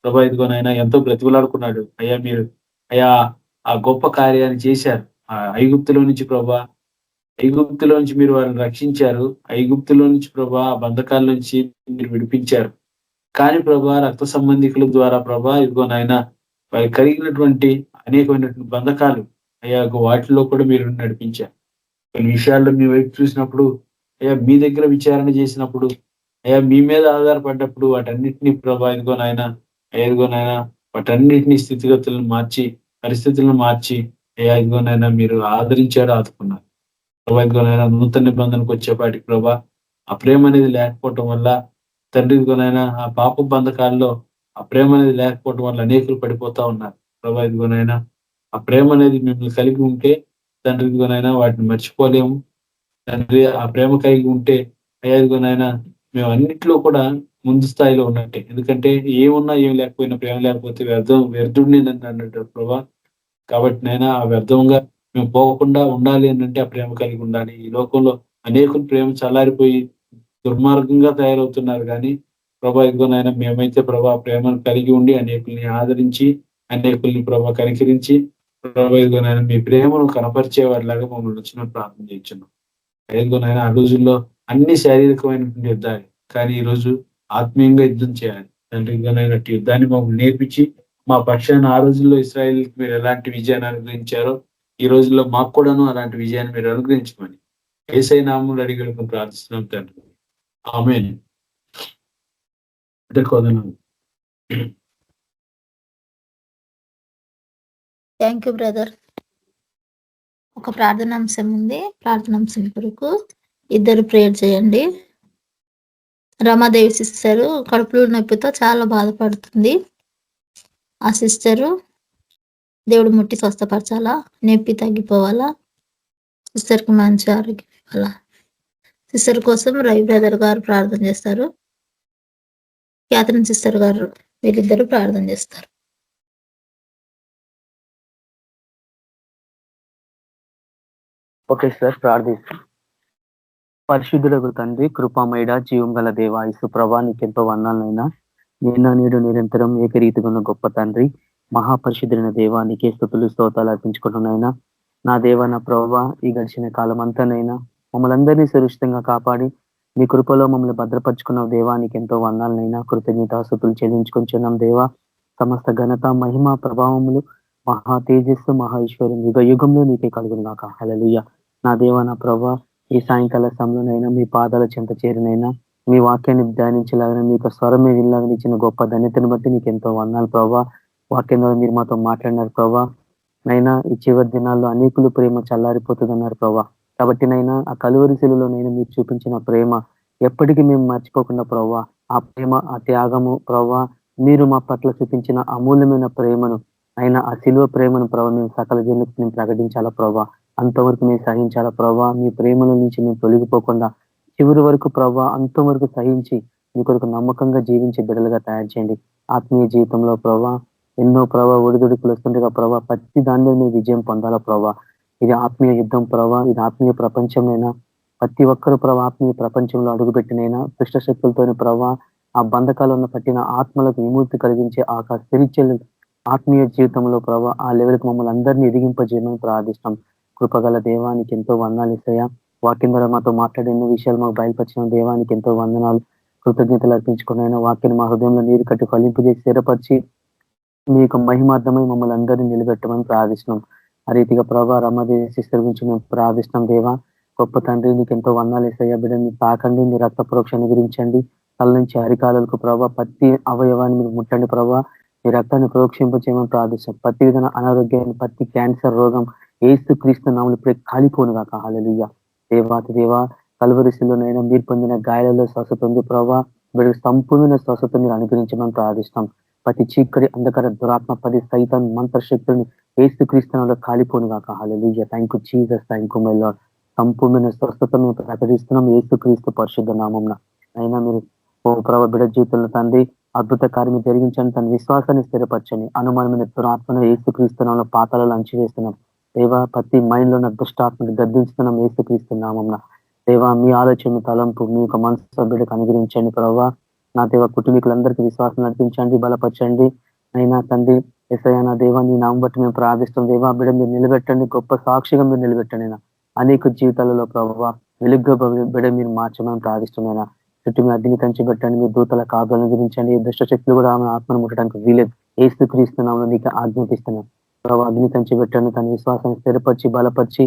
ప్రభా. ఇదిగోనైనా ఎంతో బ్రతిమలాడుకున్నాడు. అయ్యా ఆ గొప్ప కార్యాన్ని చేశారు. ఆ ఐగుప్తులో నుంచి ప్రభా, ఐగుప్తులో నుంచి మీరు వారిని రక్షించారు. ఐగుప్తులో నుంచి ప్రభా ఆ బంధకాల నుంచి మీరు విడిపించారు. కానీ ప్రభా రక్త సంబంధికుల ద్వారా ప్రభా ఇదిగోనైనా వారి కలిగినటువంటి అనేకమైనటువంటి బంధకాలు అయ్యా వాటిలో కూడా మీరు నడిపించారు. కొన్ని విషయాల్లో మీ వైపు చూసినప్పుడు, అయ్యా మీ దగ్గర విచారణ చేసినప్పుడు, అయ్యా మీ మీద ఆధారపడ్డప్పుడు వాటన్నిటినీ ప్రభా ఇదిగోనైనా వాటన్నిటిని స్థితిగతులను మార్చి, పరిస్థితులను మార్చి అయ్యా ఇదిగోనైనా మీరు ఆదరించాడు, ఆదుకున్నారు. ప్రభా ఇదిగోనైనా నూతన నిబంధనకు వచ్చేపాటికి ప్రభా ఆ ప్రేమ అనేది లేకపోవటం వల్ల తండ్రి ఇదిగోనైనా ఆ పాప బంధకాల్లో ఆ ప్రేమ అనేది లేకపోవటం వల్ల అనేకులు పడిపోతా ఉన్నారు. ప్రభా ఇదిగోనైనా ఆ ప్రేమ అనేది మిమ్మల్ని కలిగి ఉంటే తండ్రి ఇదిగోనైనా వాటిని మర్చిపోలేము. తండ్రి ఆ ప్రేమ కలిగి ఉంటే అయ్యా ఇదిగోనైనా మేము అన్నిట్లో కూడా ముందు స్థాయిలో ఉన్నట్టే. ఎందుకంటే ఏమున్నా ఏం లేకపోయినా ప్రేమ లేకపోతే వ్యర్థుడిని నన్ను అన్నట్టు ప్రభా. కాబట్టి నైనా ఆ వ్యర్థంగా మేము పోకుండా ఉండాలి అనంటే ఆ ప్రేమ కలిగి ఉండాలి. ఈ లోకంలో అనేకులు ప్రేమ చల్లారిపోయి దుర్మార్గంగా తయారవుతున్నారు గానీ, ప్రభా ఇదిగో నాయన మేమైతే ప్రభా ప్రేమను కలిగి ఉండి అనేకుల్ని ఆదరించి, అనేకుల్ని ప్రభా కనికరించి, ప్రభా ఇదిగో నాయన మీ ప్రేమను కనపరిచేవారిలాగా మమ్మల్ని ఉంచమని ప్రార్థన చేయుచున్నాం. ఇదిగో నాయన ఆ రోజుల్లో అన్ని శారీరకమైనటువంటి యుద్ధాలే. కానీ ఈరోజు ఆత్మీయంగా యుద్ధం చేయాలి. తండ్రి ఇదిగో నాయన అట్టి యుద్ధాన్ని మమ్మల్ని నేర్పించి, మా పక్షాన ఆ రోజుల్లో ఇశ్రాయేలుకి మీరు ఎలాంటి విజయాన్ని అనుగ్రహించారో, ఈ రోజుల్లో మాకు కూడాను అలాంటి విజయాన్ని మీరు అనుగ్రహించమని యేసయ్య నామములో అడిగి వేడుకొని ప్రార్థిస్తున్నాం తండ్రి. ఆమేన్. Thank you brother. ఒక ప్రార్థనాంశం ఉంది. ప్రార్థనాంశం కొరకు ఇద్దరు ప్రేయర్ చేయండి. రమాదేవి సిస్టరు కడుపులో నొప్పితో చాలా బాధపడుతుంది. ఆ సిస్టరు దేవుడు ముట్టి స్వస్థపరచాలా, నొప్పి తగ్గిపోవాలా, సిస్టర్కి మంచి ఆరోగ్యం ఇవ్వాలా. సిస్టర్ కోసం రవి బ్రదర్ గారు ప్రార్థన చేస్తారు. క్యాథరిన్ సిస్టర్ గారు వీళ్ళిద్దరూ ప్రార్థన చేస్తారు. ఓకే సార్, ప్రార్థిస్తాం. పరిశుద్ధులకు తండ్రి, కృపామయుడ, జీవం గల దేవ, యేసు ప్రభా నీకెంతో వందనాలైనా. నిన్న నేడు నిరంతరం ఏకరీతిగా ఉన్న గొప్ప తండ్రి, మహాపరిశుద్ధులైన దేవా నీకే స్తుతులు స్తోత్రాలు అర్పించుకుంటున్నాయినా. నా దేవ, నా ప్రభా, ఈ గడిచిన కాలం అంతానైనా మమ్మల్ని అందరినీ సురక్షితంగా కాపాడి మీ కృపలో మమ్మల్ని భద్రపరుచుకున్న దేవా నీకెంతో వందనాలనైనా. కృతజ్ఞతాస్తుతులు చెల్లించుకుంటున్నాం దేవా. సమస్త ఘనత, మహిమ, ప్రభావములు, మహా తేజస్సు, మహా ఐశ్వర్యం యుగ యుగంలో నీకే కలుగును గాక. హల్లెలూయా. నా దేవ, నా ప్రభా, ఈ సాయంకాల సమయంలోనైనా మీ పాదాల చెంత చేరినైనా మీ వాక్యాన్ని ధ్యానించలాగిన మీకు స్వరమే వినలాగిన ఇచ్చిన గొప్ప ధన్యతను బట్టి నీకు ఎంతో వందనాలు ప్రభా. వాక్యం ద్వారా మీరు మాతో మాట్లాడినారు ప్రభా. నైనా ఈ చివరి దినాల్లో అనేకులు ప్రేమ చల్లారిపోతుందన్నారు ప్రభా. కాబట్టి నైనా ఆ కలువరి శిలువలోనైనా మీరు చూపించిన ప్రేమ ఎప్పటికీ మేము మర్చిపోకుండా ప్రభా, ఆ ప్రేమ, ఆ త్యాగము ప్రభా, మీరు మా పట్ల చూపించిన అమూల్యమైన ప్రేమను అయినా ఆ శిలువ ప్రేమను ప్రభావ మేము సకల జనులకు మేము ప్రకటించాలా ప్రభా. అంతవరకు మేము సహించాలా ప్రభా. మీ ప్రేమల నుంచి మేము తొలగిపోకుండా చివరి వరకు ప్రభా అంతవరకు సహించి మీ కొరకు నమ్మకంగా జీవించే బిడ్డలుగా తయారు చేయండి. ఆత్మీయ జీవితంలో ప్రభా ఎన్నో ప్రభా ఒడిదుడుకులు వస్తుండగా ప్రభా ప్రతి దానిలో మీరు విజయం పొందాలా ప్రభా. ఇది ఆత్మీయ యుద్ధం ప్రభా, ఇది ఆత్మీయ ప్రపంచమైనా ప్రతి ఒక్కరు ప్రభా ఆత్మీయ ప్రపంచంలో అడుగుపెట్టినైనా దుష్ట శక్తులతోని ప్రభా ఆ బంధకాలను పట్టిన ఆత్మలకు విముక్తి కలిగించే ఆ స్పిరిచువల్ ఆత్మీయ జీవితంలో ప్రభా ఆ లెవెల్కి మమ్మల్ని అందరినీ ఎదిగింపజేయమని ప్రార్థిస్తాం. కృపగల దేవానికి ఎంతో వందనాలు ఇస్తాయా. వాక్యం ద్వారా మాతో మాట్లాడే ఎన్నో విషయాలు మాకు బయలుపరిచిన దేవానికి ఎంతో వందనాలు, కృతజ్ఞతలు అర్పించుకున్న వాక్యాన్ని మా హృదయంలో నీరు కట్టి ఫలింపజేసి స్థిరపరిచి మీ యొక్క మహిమార్థమై మమ్మల్ని అందరినీ నిలబెట్టమని ప్రార్థిస్తున్నాం. ఆ రీతిగా ప్రభా రమాదేవి సిస్టర్ గురించి మేము ప్రార్థిస్తున్నాం దేవా. గొప్ప తండ్రి నీకు ఎంతో వందనాలు ఇస్తాయా. బిడ్డని తాకండి, మీ రక్త ప్రోక్షణ గురించండి. తల నుంచి అరికాలకు ప్రభా ప్రతి అవయవాన్ని మీరు ముట్టండి ప్రభా. మీ రక్తాన్ని ప్రోక్షింపచేయమని ప్రార్థిస్తాం. ప్రతి విధంగా అనారోగ్యాన్ని, ప్రతి క్యాన్సర్ రోగం ఏసు క్రీస్తు నామములో ఇప్పుడే కాలిపోను గాక. హల్లెలూయా. దేవాతి దేవా, కలువరిశిలోనైనా మీరు పొందిన గాయాలలో స్వస్థత ఉంది ప్రభా. వీళ్ళకి సంపూర్ణ స్వస్థత మీరు అనుగ్రహించమని ప్రార్థిస్తాం. ప్రతి చీకటి అంధకార దురాత్మ, ప్రతి సైతాన్ మంత్ర శక్తులను ఏసు క్రీస్తునామములో కాలిపోను గాక. హల్లెలూయా. Thank you Jesus, thank you my lord. సంపూర్ణ స్వస్థత మేము ప్రకటిస్తున్నాం ఏసు క్రీస్తు పరిశుద్ధ నామమున. అయినా మీరు ఓ ప్రభా బిడ్డ జీవితంలో తండ్రి అద్భుత కార్యం జరిగించండి, తన విశ్వాసాన్ని స్థిరపరచండి. అనుమానమైన దురాత్మను ఏసు క్రీస్తునామములో పాతాళాలు అంచివేస్తున్నాం దేవా. ప్రతి మైండ్ లో ఉన్న దుష్టాత్మని గద్దించుతున్నాం ఏసు క్రీస్తు నామమున. దేవా మీ ఆలోచన తలంపు మీ యొక్క మనసు బిడ్డకు అనుగ్రహించండి ప్రభావ. నా దేవ కుటుంబీకులందరికీ విశ్వాసం నడిపించండి, బలపరచండి. అయినా తండ్రి ఎస్ఐ నా దేవా నీ నామం బట్టి మేము ప్రార్థిస్తాం దేవా. బిడ్డ మీరు నిలబెట్టండి, గొప్ప సాక్షిగా మీరు నిలబెట్టండి. అనేక జీవితాలలో ప్రభావ వెలుగుగా బిడ్డ మీరు మార్చమని ప్రార్థిస్తున్నాయినా. చుట్టూ మీ అగ్ని కంచి పెట్టండి, మీ దూతల కాపులను గురించండి. దుష్ట శక్తులు కూడా ఆమె ఆత్మను ముట్టడానికి వీలేదు ఏసు క్రీస్తునామములో నీకు ఆజ్ఞాపిస్తున్నాం ప్రభావ. అగ్ని కంచి పెట్టండి, తన విశ్వాసాన్ని స్థిరపరిచి బలపరిచి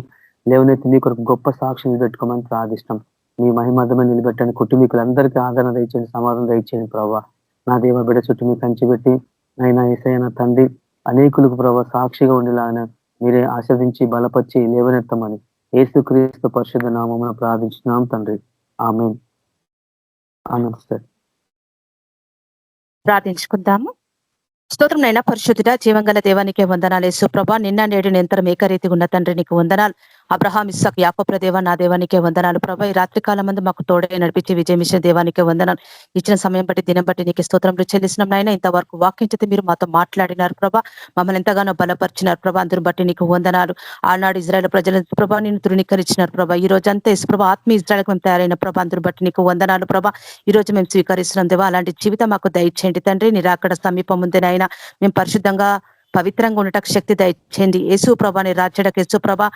లేవనెత్తి మీ కొరకు గొప్ప సాక్షిని పెట్టుకోమని ప్రార్థిస్తాం. మీ మహిమర్థమని నిలబెట్టండి. కుటుంబీకులందరికీ ఆదరణ దయచేయండి, సమాధానం దయచేయండి ప్రభావ. నా దేవ బిడ్డ చుట్టూ మీ కంచి పెట్టి అయినా ఏసైనా తండ్రి అనేకులకు ప్రభావ సాక్షిగా ఉండేలాగా మీరే ఆస్వాదించి బలపరిచి లేవనెత్తమని యేసుక్రీస్తు పరిశుద్ధ నామమున ప్రార్థించున్నాం తండ్రి. ఆమేన్. ఆమేన్ సార్. ప్రార్థించుకుందాము. స్తోత్రం నైనా పరిశుద్ధుడ జీవంగల దేవానికి వందనాలు. యేసు ప్రభా నిన్న నేడు నిరంతరం ఏకరీతిగా ఉన్న తండ్రి నీకు వందనాలు. అబ్రహాం ఇస్సాకు యాకోబుల దేవా నా దేవానికే వందనాలు ప్రభా. ఈ రాత్రి కాలం మందు మాకు తోడే నడిపించి విజయమిషన్ దేవానికే వందనాలు. ఇచ్చిన సమయం బట్టి దినం బట్టి నీకు స్తోత్రం చెల్లిస్తున్నాం నాయన. ఇంతవరకు వాక్యం చేత మీరు మాతో మాట్లాడినారు ప్రభా. మమ్మల్ని ఎంతగానో బలపరిచినారు ప్రభా. అందరిని బట్టి నీకు వందనాలు. ఆనాడు ఇజ్రాయెల్ ప్రజల ప్రభా నేను తృణీకరించినారు ప్రభా. ఈ రోజంతా యేసు ప్రభా ఆత్మీయ ఇజ్రాయెల్కి మేము తయారైన ప్రభా. అందరిని బట్టి నీకు వందనాలు ప్రభా. ఈ రోజు మేము స్వీకరిస్తున్నాం దేవా. అలాంటి జీవితం మాకు దయచేయండి తండ్రి. నిరాకడ సమీపం ఉంది నాయన. మేము పరిశుద్ధంగా పవిత్రంగా ఉండటకు శక్తి దయచేయండి. యేసు ప్రభా నీ రాజ్యడకు యేసు ప్రభా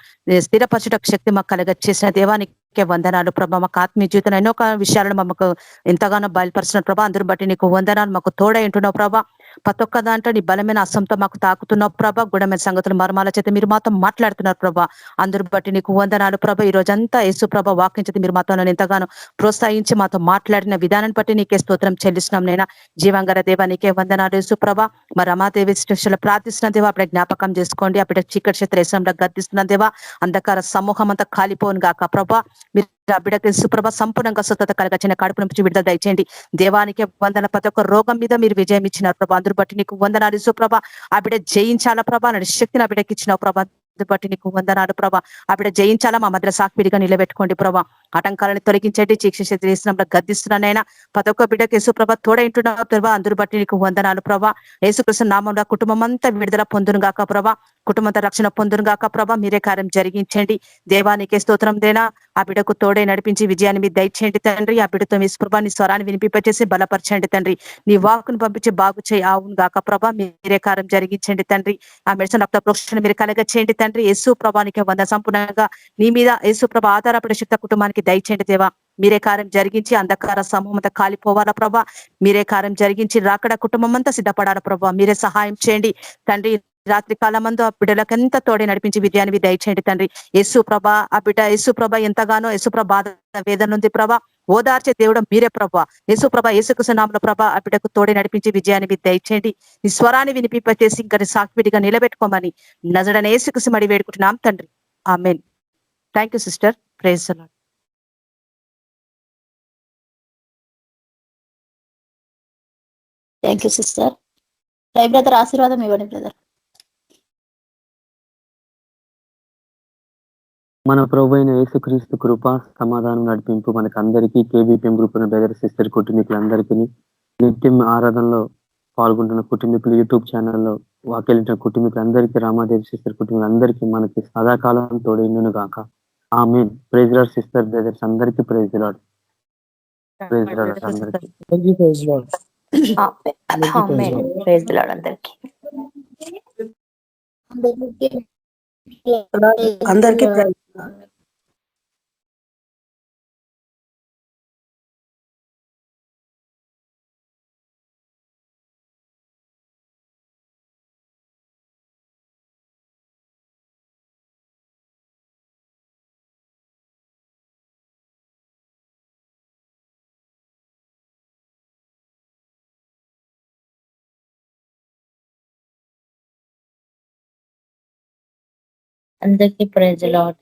స్థిరపరచటకు శక్తి మాకు కలగ చేసిన దేవానికే వందనాలు ప్రభా. మాకు ఆత్మీయ జీవితం ఎన్నో విషయాలను మాకు ఎంతగానో బయలుపరిచిన ప్రభా. అందరిని బట్టి నీకు వందనాలు. మాకు తోడై ఉంటున్నావు ప్రభా. ప్రతి ఒక్క దాంట్లో నీ బలమైన అసంతో మాకు తాకుతున్నావు ప్రభా. గుణమైన సంగతులు మర్మాల చేత మీరు మాతో మాట్లాడుతున్నారు ప్రభా. అందరిని బట్టి నీకు వందనాలు ప్రభా. ఈ రోజంతా యేసు ప్రభా వాక్యం చేత మీరు మాతో ఎంతగానో ప్రోత్సహించి మాతో మాట్లాడిన విధానాన్ని బట్టి నీకే స్తోత్రం చెల్లిస్తున్నాం నైనా. జీవంగర దేవా నీకే వందనాలు యేసు ప్రభా. మరి రమాదేవి స్టేషన్లో ప్రార్థిస్తున్న దేవా అప్పుడే జ్ఞాపకం చేసుకోండి. అప్పుడే చీకటి క్షేత్రంలో గర్దిస్తున్న దేవా. అంధకార సమూహం అంతా కాలిపోను గాక ప్రభా. మీరు బిడ్డకి యేసు ప్రభా సంపూర్ణంగా స్వస్థత కలగచ్చిన కడుపు నుంచి విడుదల దయచేయండి. దేవానికి వందన ప్రతి ఒక్క రోగం మీద మీరు విజయం ఇచ్చినారు ప్రభా. అందరూ బట్టి నీకు వందనాలు యేసు ప్రభా. ఆ బిడ్డ జయించాలా ప్రభా. నడి శక్తిని ఆ బిడ్డకి ఇచ్చినావు ప్రభా. బట్టి నీకు వందనాలు ప్రభా. ఆ బిడ్డ జయించాలా. మా మధ్య సాక్షిడిగా నిలబెట్టుకోండి ప్రభా. ఆటంకాలను తొలగించండి. చీక్షేత్రంలో గద్దిస్తున్నానైనా ప్రతి ఒక్క బిడ్డకి యేసు ప్రభా తోడైంటున్నావు ప్రభా. అందరూ బట్టి నీకు వందనాలు ప్రభా. యేసుకృష్ణ నామంలో కుటుంబం అంతా విడుదల పొందును గాక ప్రభా. కుటుంబంతో రక్షణ పొందును గాక ప్రభా. మీరే కార్యం జరిగించండి. దేవానికే స్తోత్రం దేనా. ఆ బిడ్డకు తోడే నడిపించి విజయాన్ని మీరు దయచేయండి తండ్రి. ఆ బిడ్డతో యేసు ప్రభా నీ స్వరాన్ని వినిపింపచేసి బలపరచండి తండ్రి. నీ వాక్కును పంపించి బాగు చేయి అవును గాక ప్రభా. మీరే కార్యం జరిగించండి తండ్రి. ఆ మెడిసిన్ రక్త ప్రోక్షణ మీరు కలగ చేయండి తండ్రి. యేసు ప్రభానికి వంద సంపూర్ణంగా నీ మీద యేసు ప్రభా ఆధారపడే శక్తి కుటుంబానికి దయచేయండి దేవా. మీరే కార్యం జరిగించి అంధకార సమూహం అంతా కాలిపోవాలా ప్రభా. మీరే కార్యం జరిగించి రాకడ కుటుంబం అంతా సిద్ధపడాలా ప్రభా. మీరే సహాయం చేయండి తండ్రి. రాత్రి కాలమందు ఆ బిడ్డలకంతా తోడే నడిపించి విజయాన్ని దయచేయండి తండ్రి. యేసు ప్రభా ఆ బిడ్డ యేసు ప్రభ ఎంతగానో యేసు ప్రభ బాధ వేదన ఉంది ప్రభా. ఓదార్చే దేవుడు మీరే ప్రభా. యేసు ప్రభ యేసుకృష్ణ నామములో ప్రభా ఆ బిడ్డకు తోడే నడిపించి విజయాన్ని దయచేయండి. నీ స్వరాన్ని వినిపింపచేసి ఇంకా సాక్షిడిగా నిలబెట్టుకోమని నజడన యేసుకృష్ణ మడి వేడుకుంటున్నాం తండ్రి. ఆమేన్. Thank you sister. Praise the lord. Thank you sister. రై బ్రదర్ ఆశీర్వాదం ఇవ్వండి బ్రదర్. మన ప్రభు అయిన యేసుక్రీస్తు కృప సమాధానం నడిపింపు మనకు అందరికీ కేబీపీఎం గ్రూప్ బ్రదర్ సిస్టర్ కుటుంబీకులందరికీ నిత్యం ఆరాధనలో పాల్గొంటున్న కుటుంబీకులు యూట్యూబ్ ఛానల్లో వాక్యాలించిన కుటుంబీకులందరికీ రామాదేవి సిస్టర్ కుటుంబీకులందరికీ మనకి సదాకాలం తోడైండును గాక. ఆమేన్. ప్రైజ్ లార్డ్ సిస్టర్ బ్రదర్స్ అందరికీ ప్రైజ్ లార్డ్. ప్రైజ్ లార్డ్ అందరికీ. ఆమేన్. ప్రైజ్ ది లార్డ్ అందరికీ. అందరికీ అందరికీ ప్రైజ్ ది లార్డ్.